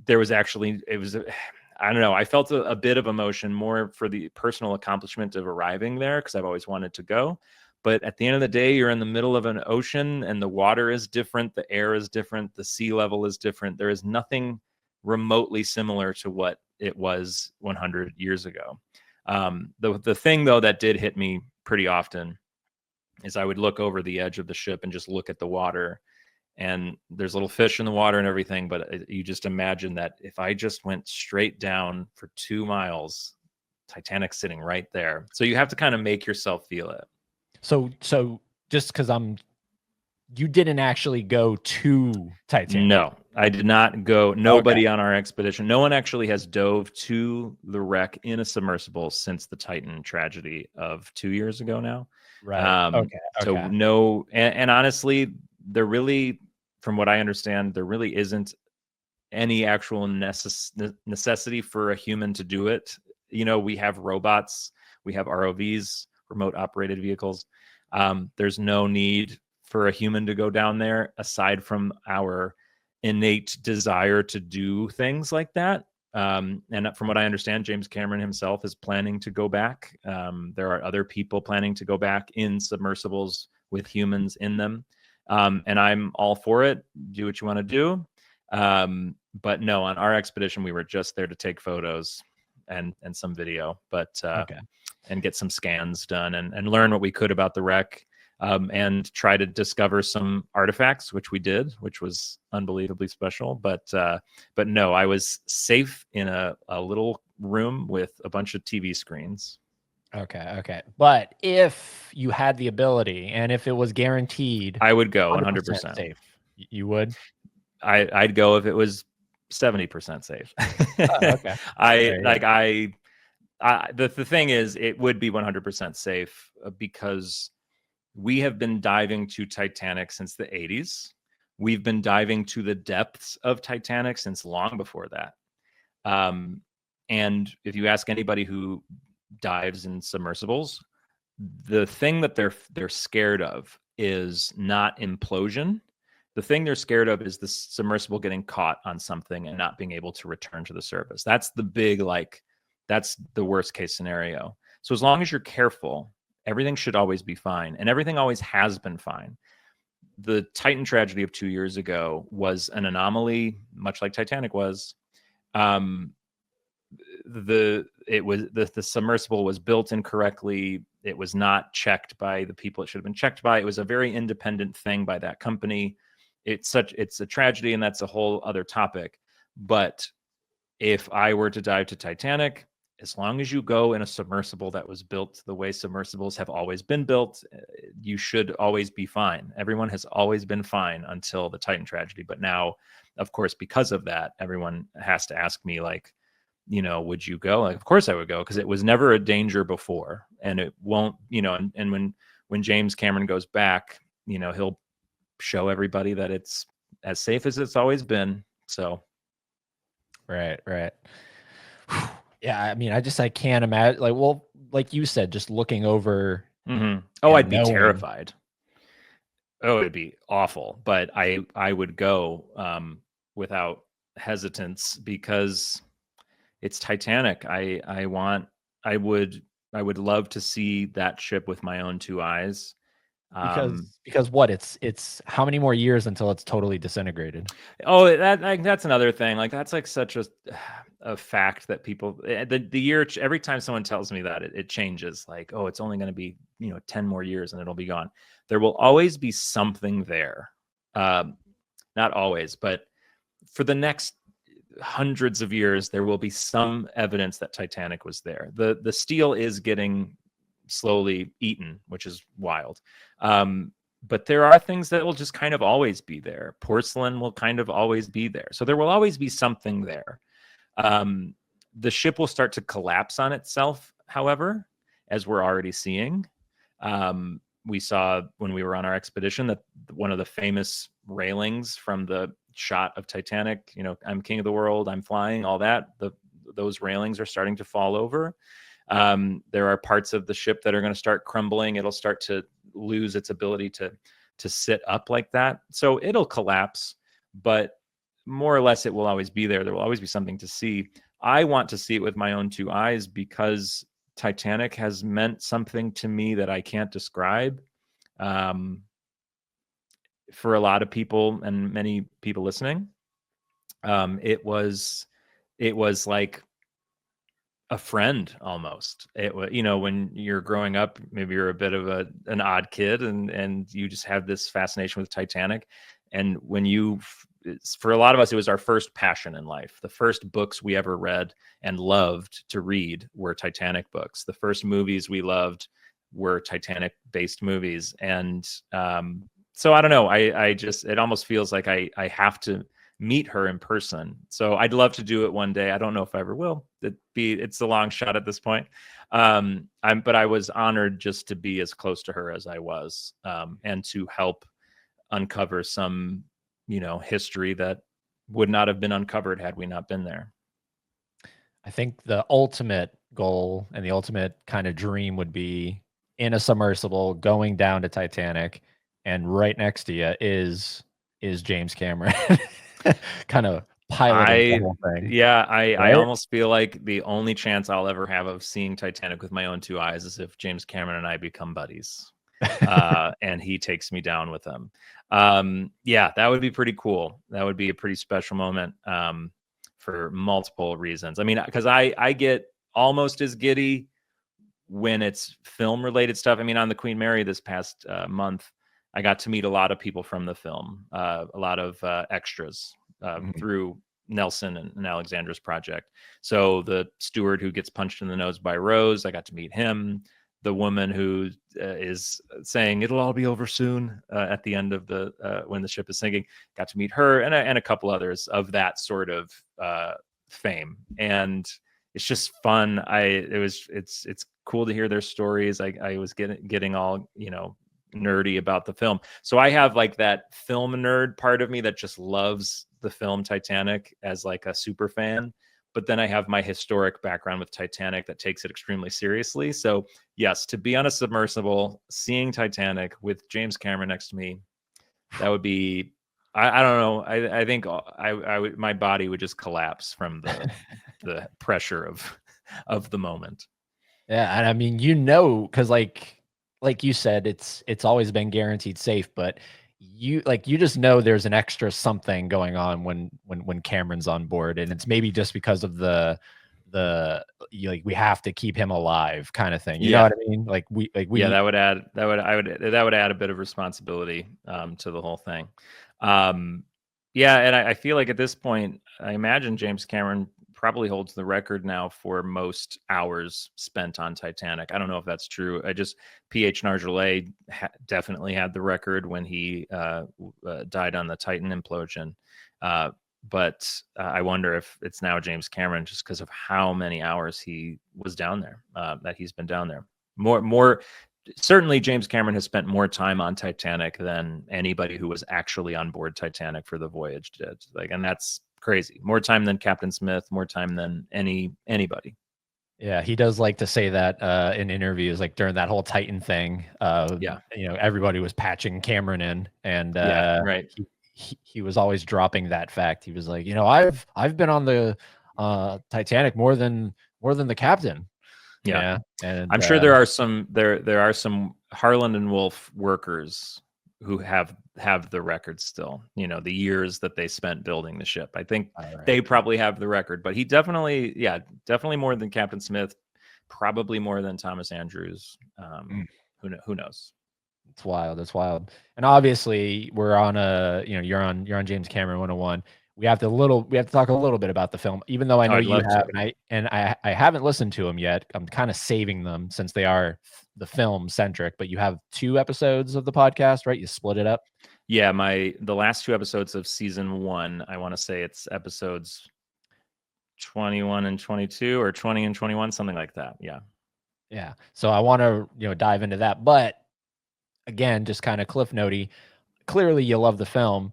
there was actually, I don't know, I felt a bit of emotion, more for the personal accomplishment of arriving there, because I've always wanted to go. But at the end of the day, you're in the middle of an ocean, and the water is different, the air is different, the sea level is different. There is nothing remotely similar to what it was 100 years ago. The thing though that did hit me pretty often is I would look over the edge of the ship and just look at the water, and there's little fish in the water and everything, but you just imagine that if I just went straight down for 2 miles, Titanic's sitting right there. So you have to kind of make yourself feel it. So just because you didn't actually go to Titanic. No, I did not go. Nobody on our expedition. No one actually has dove to the wreck in a submersible since the Titan tragedy of 2 years ago now. Right. Okay. So no, and honestly, there really, from what I understand, there really isn't any actual necessity for a human to do it. You know, we have robots, we have ROVs, remote operated vehicles. There's no need for a human to go down there aside from our innate desire to do things like that. And from what I understand, James Cameron himself is planning to go back. There are other people planning to go back in submersibles with humans in them. And I'm all for it. Do what you want to do. But no, on our expedition, we were just there to take photos and some video, but and get some scans done and learn what we could about the wreck. And try to discover some artifacts, which we did, which was unbelievably special. But no, I was safe in a little room with a bunch of TV screens. Okay. But if you had the ability and if it was guaranteed, I would go 100% safe. You would? I'd go if it was 70% safe. Okay. The thing is, it would be 100% safe because we have been diving to Titanic since the 80s. We've been diving to the depths of Titanic since long before that. And if you ask anybody who dives in submersibles, the thing that they're scared of is not implosion. The thing they're scared of is the submersible getting caught on something and not being able to return to the surface. That's the big, that's the worst case scenario. So as long as you're careful, everything should always be fine, and everything always has been fine. The Titan tragedy of 2 years ago was an anomaly, much like Titanic was. The submersible was built incorrectly. It was not checked by the people it should have been checked by. It was a very independent thing by that company. It's a tragedy, and that's a whole other topic. But if I were to dive to Titanic, as long as you go in a submersible that was built the way submersibles have always been built, you should always be fine. Everyone has always been fine until the Titan tragedy. But now, of course, because of that, everyone has to ask me, would you go? Of course I would go, because it was never a danger before, and it won't, and when James Cameron goes back, he'll show everybody that it's as safe as it's always been. So. Right. Yeah, I mean, I can't imagine. Like you said, just looking over. Mm-hmm. Oh, I'd be terrified. Oh, it'd be awful. But I would go without hesitance because it's Titanic. I would love to see that ship with my own two eyes. Because what it's how many more years until it's totally disintegrated? Oh, that's another thing. That's such a fact that people the year, every time someone tells me that, it changes. It's only going to be 10 more years and it'll be gone. There will always be something there. Not always, but for the next hundreds of years, there will be some evidence that Titanic was there. The steel is getting slowly eaten, which is wild. But there are things that will just kind of always be there. Porcelain will kind of always be there. So there will always be something there. The ship will start to collapse on itself, however, as we're already seeing. We saw when we were on our expedition that one of the famous railings from the shot of Titanic, I'm king of the world, I'm flying, all that, those railings are starting to fall over. There are parts of the ship that are going to start crumbling. It'll start to lose its ability to sit up like that. So it'll collapse, but more or less it will always be there. There will always be something to see. I want to see it with my own two eyes because Titanic has meant something to me that I can't describe. For a lot of people and many people listening, it was like a friend almost. When you're growing up, maybe you're a bit of an odd kid, and you just have this fascination with Titanic. And for a lot of us, it was our first passion in life. The first books we ever read and loved to read were Titanic books. The first movies we loved were Titanic based movies. And so I don't know. It almost feels like I have to meet her in person. So I'd love to do it one day. I don't know if I ever will. It's a long shot at this point. But I was honored just to be as close to her as I was, and to help uncover some, history that would not have been uncovered had we not been there. I think the ultimate goal and the ultimate kind of dream would be in a submersible going down to Titanic, and right next to you is James Cameron, kind of piloting the whole thing. Yeah, Right? I almost feel like the only chance I'll ever have of seeing Titanic with my own two eyes is if James Cameron and I become buddies, and he takes me down with him. Yeah, that would be pretty cool. That would be a pretty special moment, for multiple reasons. I mean, because I get almost as giddy when it's film related stuff. I mean, on the Queen Mary this past month, I got to meet a lot of people from the film, a lot of extras through Nelson and Alexandra's project. So the steward who gets punched in the nose by Rose, I got to meet him. The woman who is saying it'll all be over soon at the end of when the ship is sinking, got to meet her, and a couple others of that sort of fame. And it's just fun. It's cool to hear their stories. I was getting all, nerdy about the film. So I have like that film nerd part of me that just loves the film Titanic as like a super fan. But then I have my historic background with Titanic that takes it extremely seriously. So yes, to be on a submersible, seeing Titanic with James Cameron next to me, that would be, I don't know. I think I would, my body would just collapse from the pressure of the moment. Yeah, and I mean, because like you said, it's always been guaranteed safe, but you just know there's an extra something going on when Cameron's on board, and it's maybe just because of we have to keep him alive kind of thing. You know what I mean? Yeah, that would add a bit of responsibility to the whole thing. Yeah, and I feel like at this point, I imagine James Cameron probably holds the record now for most hours spent on Titanic. I don't know if that's true. P.H. Nargeolet definitely had the record when he died on the Titan implosion. But I wonder if it's now James Cameron just because of how many hours he was down there, that he's been down there. Certainly James Cameron has spent more time on Titanic than anybody who was actually on board Titanic for the voyage did. And that's crazy. More time than Captain Smith, more time than anybody. Yeah, he does like to say that in interviews, like during that whole Titan thing. Everybody was patching Cameron in, and right. He was always dropping that fact. He was like, I've been on the Titanic more than the captain. Yeah. And I'm sure there are some Harland and Wolff workers who have the record still, the years that they spent building the ship. I think they probably have the record, but he definitely more than Captain Smith, probably more than Thomas Andrews. Who knows? It's wild. It's wild. And obviously we're on you're on James Cameron 101. We have to talk a little bit about the film, even though I know you have, and I haven't listened to them yet. I'm kind of saving them since they are the film centric, but you have 2 episodes of the podcast, right? You split it up. Yeah. The last 2 episodes of season 1, I want to say it's episodes 21 and 22 or 20 and 21, something like that. Yeah. Yeah. So I want to, dive into that, but again, just kind of cliff notey. Clearly you love the film.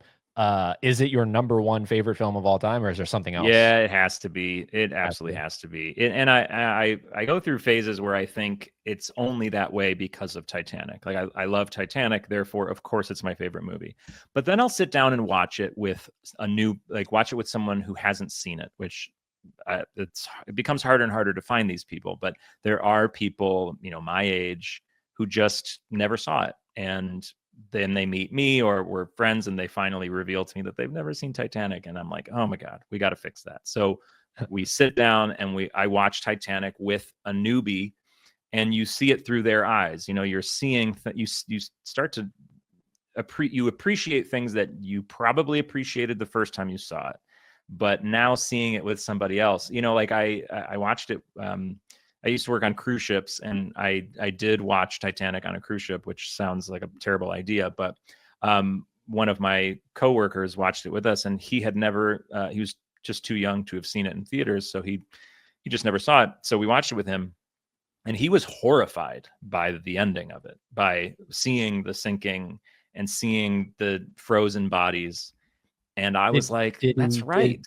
Is it your number 1 favorite film of all time, or is there something else? Yeah, it has to be. It absolutely has to be. And I go through phases where I think it's only that way because of Titanic. Like I love Titanic, therefore, of course, it's my favorite movie. But then I'll sit down and watch it with watch it with someone who hasn't seen it, which it becomes harder and harder to find these people. But there are people, my age who just never saw it, and then they meet me or we're friends and they finally reveal to me that they've never seen Titanic. And I'm like, oh my God, we got to fix that. So we sit down and I watch Titanic with a newbie, and you see it through their eyes. You know, you're seeing you start to appreciate things that you probably appreciated the first time you saw it, but now seeing it with somebody else, you know, like I watched it. I used to work on cruise ships, and I did watch Titanic on a cruise ship, which sounds like a terrible idea, but one of my coworkers watched it with us, and he had never he was just too young to have seen it in theaters, so he just never saw it. So we watched it with him, and he was horrified by the ending of it, by seeing the sinking and seeing the frozen bodies. And I was like, that's right.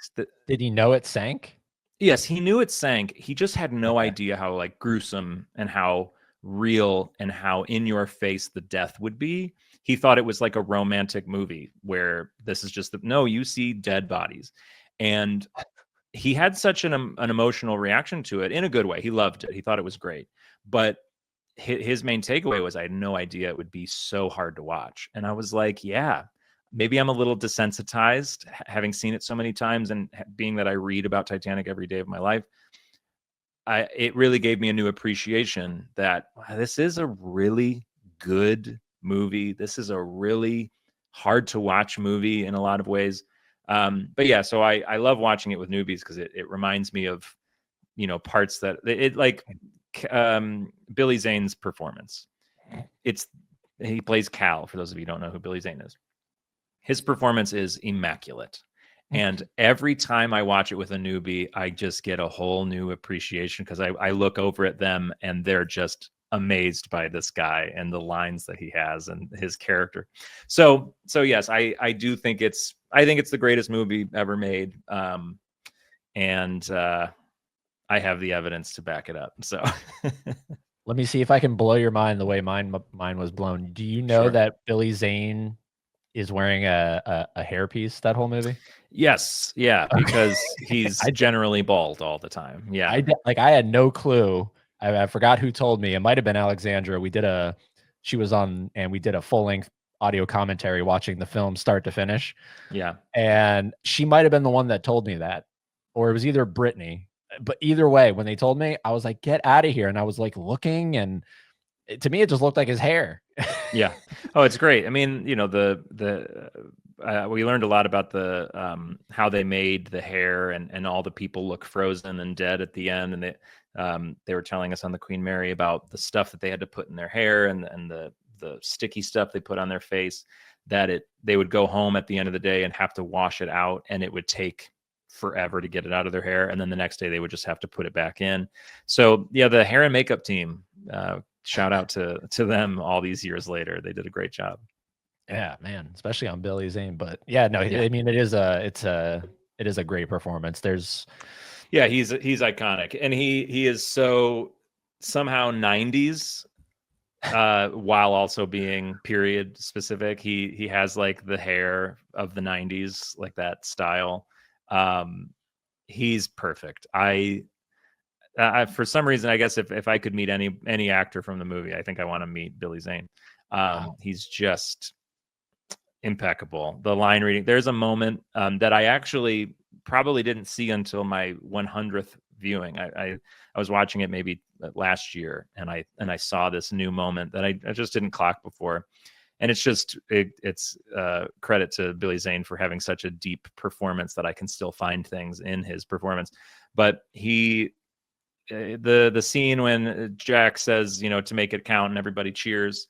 Did he know it sank? Yes, he knew it sank. He just had no idea how like gruesome and how real and how in your face the death would be. He thought it was like a romantic movie where this is just no, you see dead bodies. And he had such an emotional reaction to it in a good way. He loved it. He thought it was great. But his main takeaway was, I had no idea it would be so hard to watch. And I was like, yeah, maybe I'm a little desensitized, having seen it so many times, and being that I read about Titanic every day of my life. It really gave me a new appreciation that wow, this is a really good movie. This is a really hard to watch movie in a lot of ways. But yeah, so I love watching it with newbies because it reminds me of, you know, parts that it like Billy Zane's performance. He plays Cal, for those of you who don't know who Billy Zane is. His performance is immaculate. And every time I watch it with a newbie, I just get a whole new appreciation because I look over at them and they're just amazed by this guy and the lines that he has and his character. So yes, I do think it's the greatest movie ever made. And I have the evidence to back it up. So let me see if I can blow your mind the way mine was blown. Do you know that Billy Zane is wearing a hairpiece that whole movie? Yes, yeah, because he's generally bald all the time. Yeah, I had no clue. I forgot who told me. It might have been Alexandra. She was on, and we did a full length audio commentary watching the film start to finish. Yeah, and she might have been the one that told me that, or it was either Brittany. But either way, when they told me, I was like, "Get out of here!" And I was like looking, and to me, it just looked like his hair. Yeah. Oh, it's great. I mean, you know, we learned a lot about the how they made the hair, and all the people look frozen and dead at the end, and they were telling us on the Queen Mary about the stuff that they had to put in their hair and the sticky stuff they put on their face, that they would go home at the end of the day and have to wash it out, and it would take forever to get it out of their hair, and then the next day they would just have to put it back in. So yeah, the hair and makeup team, shout out to them all these years later. They did a great job. Yeah, man, especially on Billy Zane. But yeah, no, I mean, it is a great performance. He's iconic, and he is so somehow 90s while also being period specific. He has like the hair of the 90s, like that style. He's perfect. For some reason, I guess if I could meet any actor from the movie, I think I want to meet Billy Zane. He's just impeccable. The line reading. There's a moment that I actually probably didn't see until my 100th viewing. I was watching it maybe last year, and I saw this new moment that I just didn't clock before. And it's credit to Billy Zane for having such a deep performance that I can still find things in his performance. But the scene when Jack says, you know, to make it count and everybody cheers,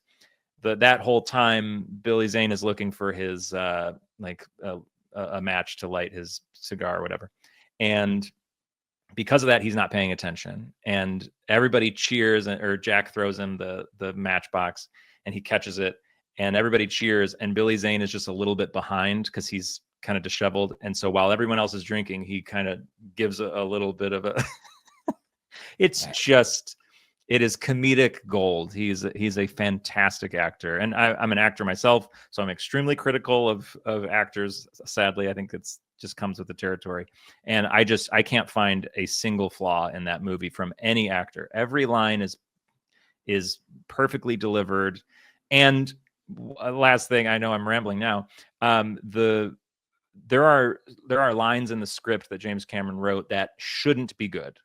that whole time Billy Zane is looking for his a match to light his cigar or whatever. And because of that, he's not paying attention, and everybody cheers, or Jack throws him the matchbox and he catches it, and everybody cheers, and Billy Zane is just a little bit behind because he's kind of disheveled. And so while everyone else is drinking, he kind of gives a little bit of a it is comedic gold. He's a fantastic actor, and I'm an actor myself, so I'm extremely critical of actors. Sadly, I think it's just comes with the territory, and I can't find a single flaw in that movie from any actor. Every line is perfectly delivered. And last thing, I know I'm rambling now. there are lines in the script that James Cameron wrote that shouldn't be good.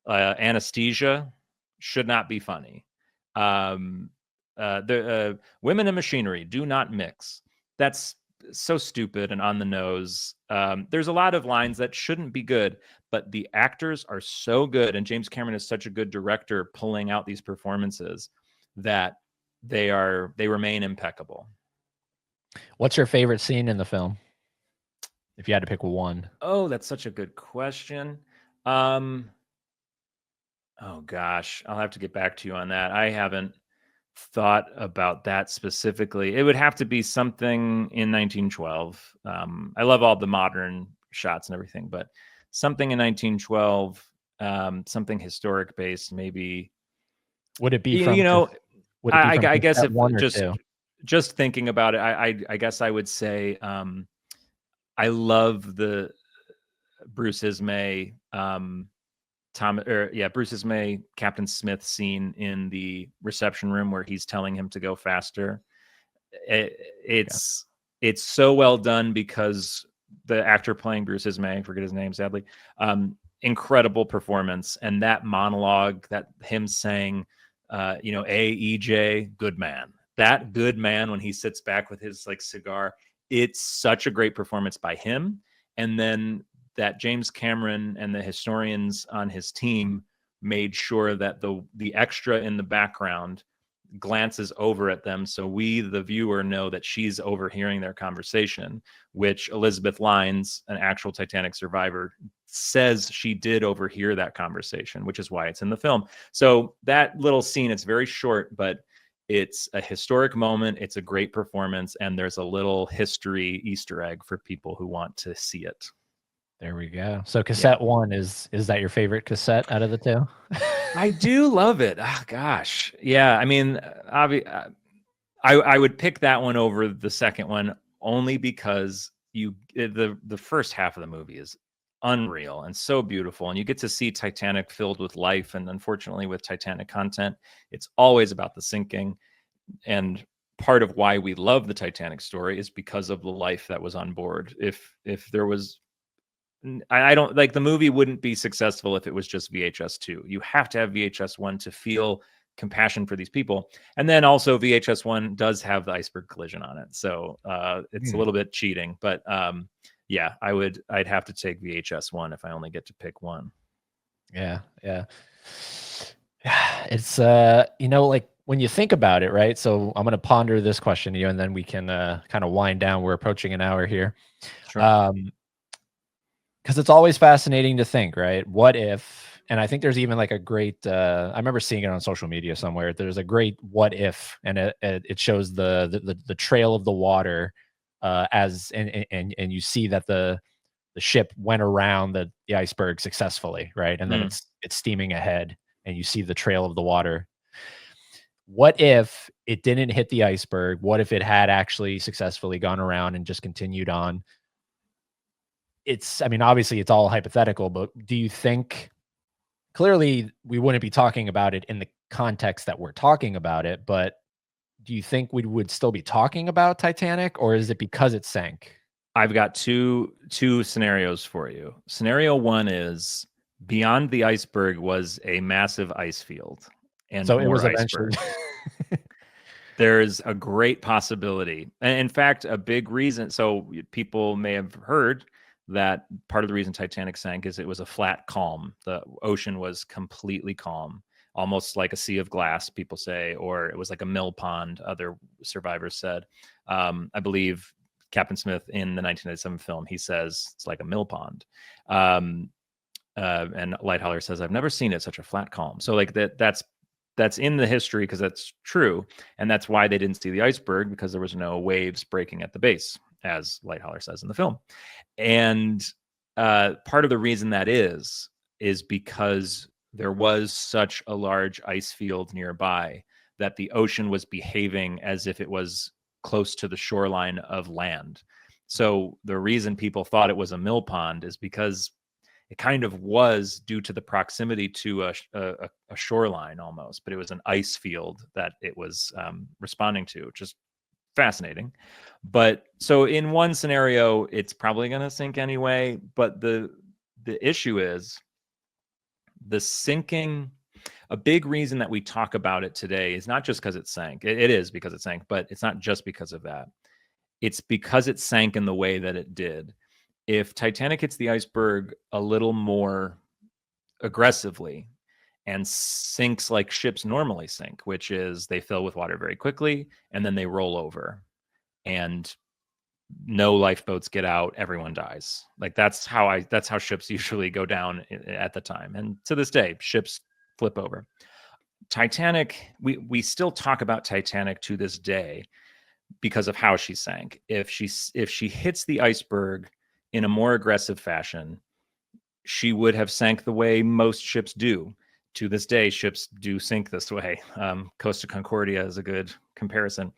Anesthesia should not be funny. The women and machinery do not mix. That's so stupid and on the nose. There's a lot of lines that shouldn't be good, but the actors are so good, and James Cameron is such a good director pulling out these performances that they remain impeccable. What's your favorite scene in the film? If you had to pick one. Oh, that's such a good question. Oh gosh, I'll have to get back to you on that. I haven't thought about that specifically. It would have to be something in 1912. I love all the modern shots and everything, but something in 1912, something historic based, maybe. Would it be You, from? you know, Would it be from I guess cassette if one or two? just thinking about it, I guess I would say I love the Bruce Ismay, Bruce Ismay, Captain Smith scene in the reception room where he's telling him to go faster. It's so well done because the actor playing Bruce Ismay, I forget his name sadly, incredible performance, and that monologue, that him saying, AEJ, good man. That good man when he sits back with his like cigar, it's such a great performance by him. And then that James Cameron and the historians on his team made sure that the extra in the background glances over at them, so we, the viewer, know that she's overhearing their conversation, which Elizabeth Lines, an actual Titanic survivor, says she did overhear that conversation, which is why it's in the film. So that little scene, it's very short, but it's a historic moment. It's a great performance, and there's a little history Easter egg for people who want to see it. There we go. So cassette one is that your favorite cassette out of the two? I do love it. Oh, gosh. Yeah. I mean, I would pick that one over the second one only because the first half of the movie is unreal and so beautiful. And you get to see Titanic filled with life. And unfortunately, with Titanic content, it's always about the sinking. And part of why we love the Titanic story is because of the life that was on board. If there was, I don't like, the movie wouldn't be successful if it was just VHS 2. You have to have VHS 1 to feel compassion for these people. And then also VHS 1 does have the iceberg collision on it. So it's a little bit cheating, but yeah, I'd have to take VHS 1 if I only get to pick one. Yeah. It's like when you think about it, right? So I'm going to ponder this question to you, and then we can kind of wind down. We're approaching an hour here. Sure. Because it's always fascinating to think, right? What if, and I think there's even like a great, I remember seeing it on social media somewhere. There's a great what if, and it shows the trail of the water and you see that the ship went around the iceberg successfully, right? And then it's steaming ahead, and you see the trail of the water. What if it didn't hit the iceberg? What if it had actually successfully gone around and just continued on? Obviously it's all hypothetical, but do you think, clearly we wouldn't be talking about it in the context that we're talking about it, but do you think we would still be talking about Titanic, or is it because it sank? I've got two scenarios for you. Scenario one is beyond the iceberg was a massive ice field, and so it was iceberg. There's a great possibility. And in fact, a big reason, so people may have heard that part of the reason Titanic sank is it was a flat calm. The ocean was completely calm, almost like a sea of glass, people say, or it was like a mill pond, other survivors said. I believe Captain Smith in the 1997 film, he says it's like a mill pond. And Lighthowler says, I've never seen it such a flat calm. So like that's in the history because that's true. And that's why they didn't see the iceberg, because there was no waves breaking at the base, as Lighthowler says in the film. And part of the reason that is because there was such a large ice field nearby that the ocean was behaving as if it was close to the shoreline of land. So the reason people thought it was a mill pond is because it kind of was, due to the proximity to a shoreline almost, but it was an ice field that it was responding to. Just fascinating. But so in one scenario, it's probably going to sink anyway. But the issue is the sinking. A big reason that we talk about it today is not just because it sank. It is because it sank, but it's not just because of that. It's because it sank in the way that it did. If Titanic hits the iceberg a little more aggressively and sinks like ships normally sink, which is they fill with water very quickly and then they roll over and no lifeboats get out, everyone dies. Like that's how ships usually go down at the time. And to this day, ships flip over. Titanic, we still talk about Titanic to this day because of how she sank. If she hits the iceberg in a more aggressive fashion, she would have sank the way most ships do. To this day, ships do sink this way. Costa Concordia is a good comparison.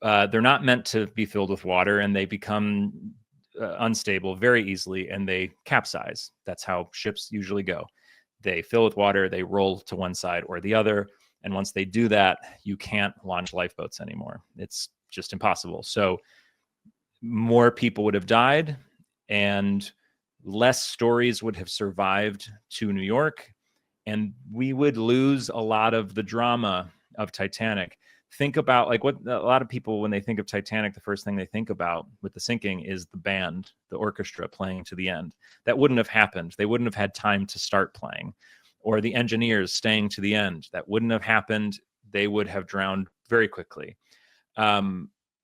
They're not meant to be filled with water, and they become unstable very easily, and they capsize. That's how ships usually go. They fill with water, they roll to one side or the other, and once they do that, you can't launch lifeboats anymore. It's just impossible. So more people would have died, and less stories would have survived to New York, and we would lose a lot of the drama of Titanic. Think about like what a lot of people, when they think of Titanic, the first thing they think about with the sinking is the band, the orchestra playing to the end. That wouldn't have happened. They wouldn't have had time to start playing. Or the engineers staying to the end. That wouldn't have happened. They would have drowned very quickly.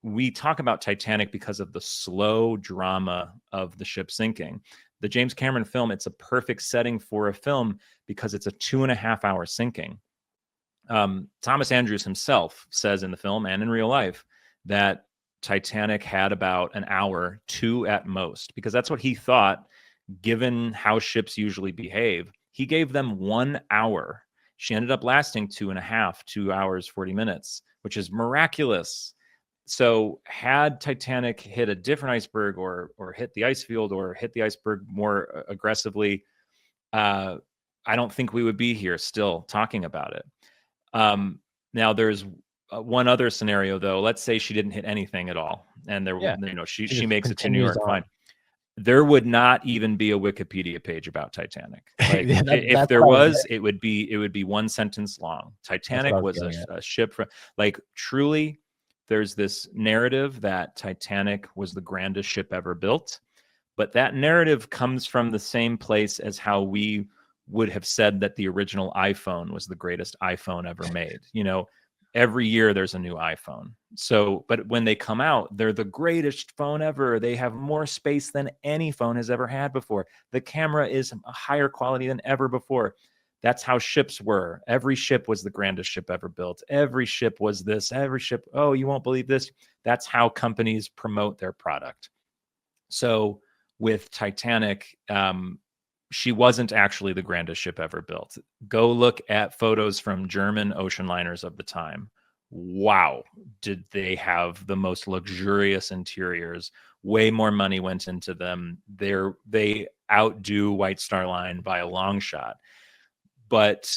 We talk about Titanic because of the slow drama of the ship sinking. The James Cameron film, it's a perfect setting for a film because it's a 2.5-hour sinking. Thomas Andrews himself says in the film and in real life that Titanic had about an hour, 2 at most, because that's what he thought, given how ships usually behave. He gave them 1 hour. She ended up lasting 2.5, 2 hours, 40 minutes, which is miraculous. So had Titanic hit a different iceberg or hit the ice field or hit the iceberg more aggressively, I don't think we would be here still talking about it. Now there's one other scenario though. Let's say she didn't hit anything at all, and she makes it to New York. Fine. There would not even be a Wikipedia page about Titanic. Like, if there was, it would be one sentence long. Titanic was a ship from, like, truly. There's this narrative that Titanic was the grandest ship ever built, but that narrative comes from the same place as how we would have said that the original iPhone was the greatest iPhone ever made. Every year there's a new iPhone. So, but when they come out, they're the greatest phone ever. They have more space than any phone has ever had before. The camera is a higher quality than ever before. That's how ships were. Every ship was the grandest ship ever built. Every ship was this. Every ship, oh, you won't believe this. That's how companies promote their product. So with Titanic, she wasn't actually the grandest ship ever built. Go look at photos from German ocean liners of the time. Wow, did they have the most luxurious interiors? Way more money went into them. They outdo White Star Line by a long shot. But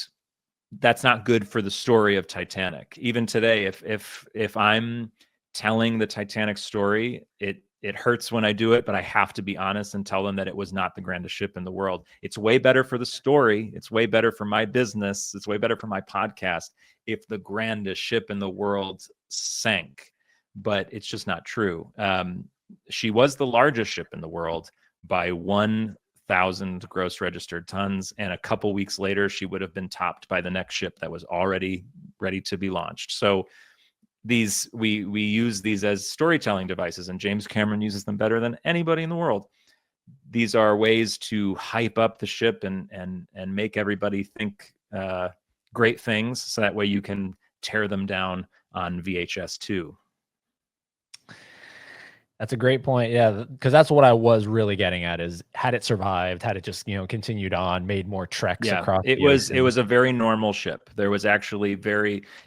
that's not good for the story of Titanic. Even today, if I'm telling the Titanic story, it hurts when I do it, but I have to be honest and tell them that it was not the grandest ship in the world. It's way better for the story. It's way better for my business. It's way better for my podcast if the grandest ship in the world sank. But it's just not true. She was the largest ship in the world by 1,000 gross registered tons. And a couple weeks later, she would have been topped by the next ship that was already ready to be launched. So we use these as storytelling devices, and James Cameron uses them better than anybody in the world. These are ways to hype up the ship and make everybody think great things, so that way you can tear them down on VHS too. That's a great point. Yeah, because that's what I was really getting at is had it survived, had it just, continued on, made more treks across. It was a very normal ship. There was actually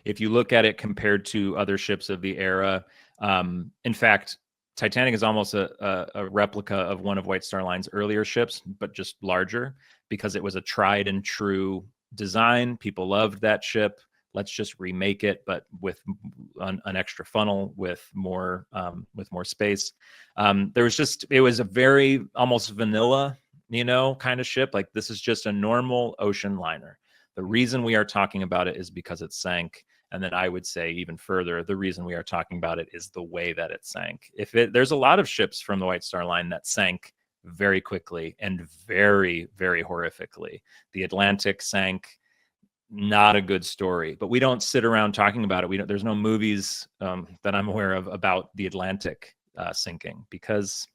if you look at it compared to other ships of the era, in fact, Titanic is almost a replica of one of White Star Line's earlier ships, but just larger because it was a tried and true design. People loved that ship. let's just remake it, but with an extra funnel, with more space. It was a very almost vanilla, kind of ship. Like, this is just a normal ocean liner. The reason we are talking about it is because it sank. And then I would say even further, the reason we are talking about it is the way that it sank. There's a lot of ships from the White Star Line that sank very quickly and very, very horrifically. The Atlantic sank, not a good story, but we don't sit around talking about it. There's no movies that I'm aware of about the Atlantic sinking, because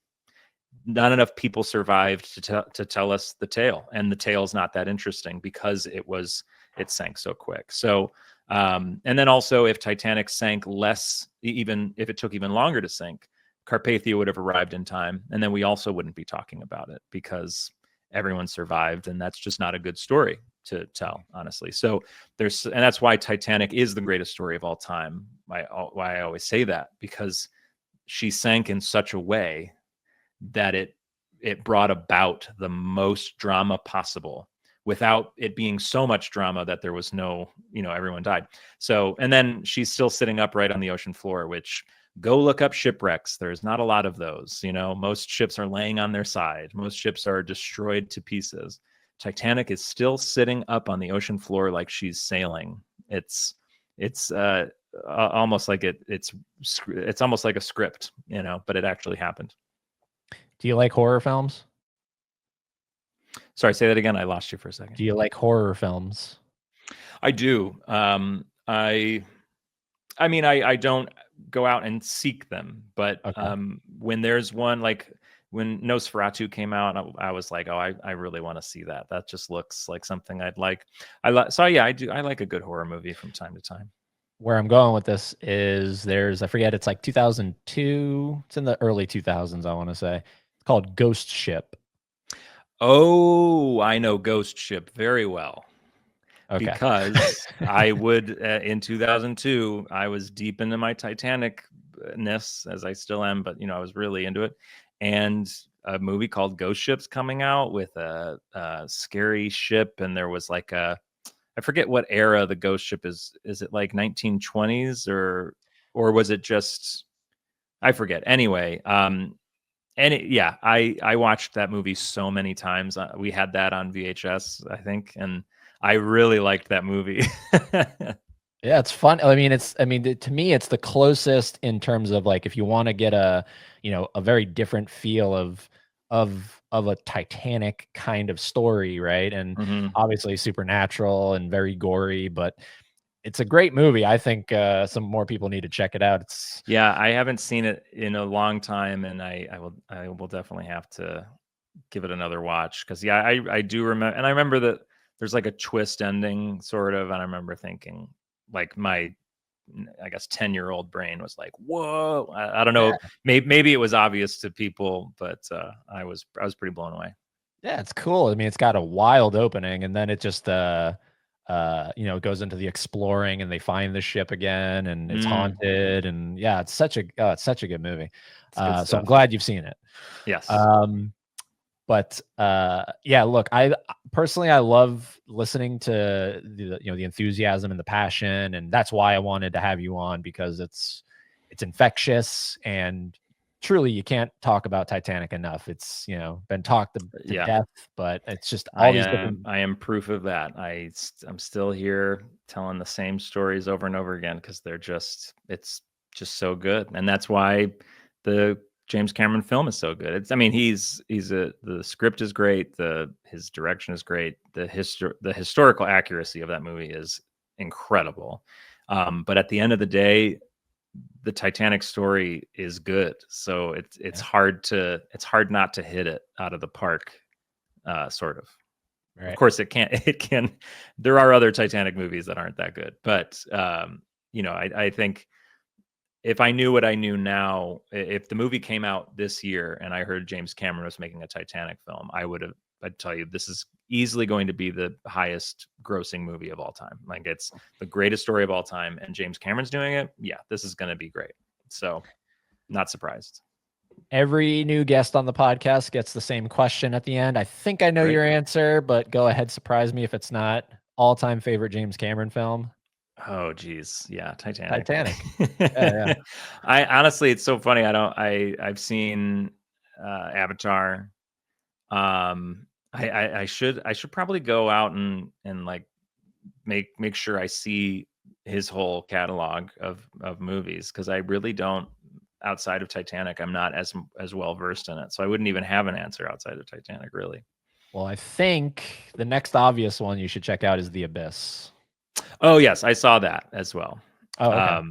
not enough people survived to tell us the tale, and the tale's not that interesting because it sank so quick. So and then also, if Titanic sank less, even if it took even longer to sink, Carpathia would have arrived in time, and then we also wouldn't be talking about it because everyone survived, and that's just not a good story to tell, honestly. So and that's why Titanic is the greatest story of all time. Why I always say that, because she sank in such a way that it brought about the most drama possible, without it being so much drama that there was no, everyone died. So, and then she's still sitting upright on the ocean floor, which, go look up shipwrecks. There's not a lot of those. Most ships are laying on their side. Most ships are destroyed to pieces. Titanic is still sitting up on the ocean floor like she's sailing. It's almost like it's almost like a script, but it actually happened. Do you like horror films? Sorry, say that again. I lost you for a second. Do you like horror films? I do. I don't go out and seek them, but Okay. when there's one, like when Nosferatu came out, I was like, oh, I really want to see that. That just looks like something I'd like. So yeah, I do. I like a good horror movie from time to time. Where I'm going with this is I forget, it's like 2002. It's in the early 2000s, I want to say. It's called Ghost Ship. Oh, I know Ghost Ship very well. Okay. Because I would, in 2002, I was deep into my Titanic-ness, as I still am, but, I was really into it. And a movie called Ghost Ship's coming out with a scary ship. And there was like I forget what era the Ghost Ship is. Is it like 1920s or was it just, I forget. Anyway, I watched that movie so many times. We had that on VHS, I think, and I really liked that movie. Yeah, it's fun. To me, it's the closest in terms of, like, if you want to get a very different feel of a Titanic kind of story, right? And obviously supernatural and very gory, but it's a great movie. I think some more people need to check it out. Yeah, I haven't seen it in a long time, and I will definitely have to give it another watch, because I do remember, and I remember that there's like a twist ending, sort of, and I remember thinking, like, my, I guess, 10-year-old brain was like, whoa. I don't know. Yeah. Maybe it was obvious to people, but I was pretty blown away. Yeah, it's cool. It's got a wild opening, and then it just goes into the exploring, and they find the ship again, and it's haunted, and yeah, it's such a good movie. So I'm glad you've seen it. Yes. But yeah, look, I personally love listening to the enthusiasm and the passion, and that's why I wanted to have you on, because it's infectious, and truly you can't talk about Titanic enough. It's been talked to death, but it's just all these different. I am proof of that. I'm still here telling the same stories over and over again, because it's just so good, and that's why the James Cameron film is so good. The script is great. His direction is great. The historical accuracy of that movie is incredible. But at the end of the day, the Titanic story is good. So it's hard not to hit it out of the park, sort of. Right. Of course it can. There are other Titanic movies that aren't that good, but I think, if I knew what I knew now, if the movie came out this year and I heard James Cameron was making a Titanic film, I'd tell you, this is easily going to be the highest grossing movie of all time. Like, it's the greatest story of all time, and James Cameron's doing it. Yeah, this is going to be great. So, not surprised. Every new guest on the podcast gets the same question at the end. I think I know your answer, but go ahead, surprise me if it's not. All-time favorite James Cameron film? Oh, geez. Yeah, Titanic. Titanic. Yeah. I honestly, it's so funny. I've seen Avatar. I should probably go out and like make sure I see his whole catalog of movies, because I really don't, outside of Titanic, I'm not as well versed in it. So I wouldn't even have an answer outside of Titanic, really. Well, I think the next obvious one you should check out is The Abyss. Oh, yes, I saw that as well. Oh, okay.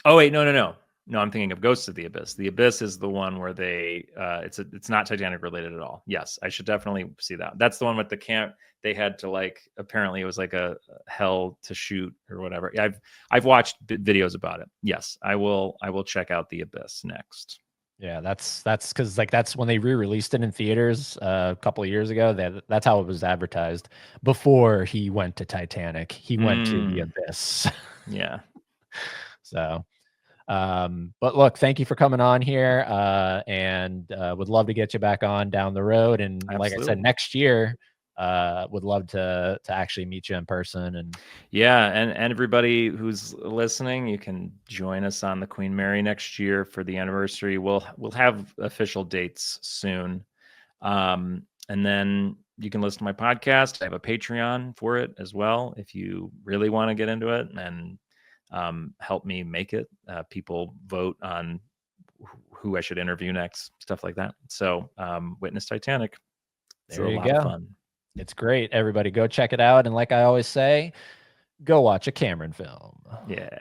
Oh wait, no. No, I'm thinking of Ghosts of the Abyss. The Abyss is the one where they it's not Titanic related at all. Yes, I should definitely see that. That's the one with the camp. They had to, like, apparently it was like a hell to shoot or whatever. I've watched videos about it. Yes, I will check out The Abyss next. Yeah, that's because like that's when they re-released it in theaters a couple of years ago. That's how it was advertised before he went to Titanic. He went to The Abyss. Yeah. So, but look, thank you for coming on here, and would love to get you back on down the road. And like I said, Absolutely. next year, would love to actually meet you in person. And Yeah, and everybody who's listening, you can join us on the Queen Mary next year for the anniversary. We'll have official dates soon. And then you can listen to my podcast. I have a Patreon for it as well, if you really want to get into it and help me make it. People vote on who I should interview next, stuff like that. So Witness Titanic. It's there a you lot of go. fun. It's great. Everybody go check it out. And like I always say, go watch a Cameron film. Yeah.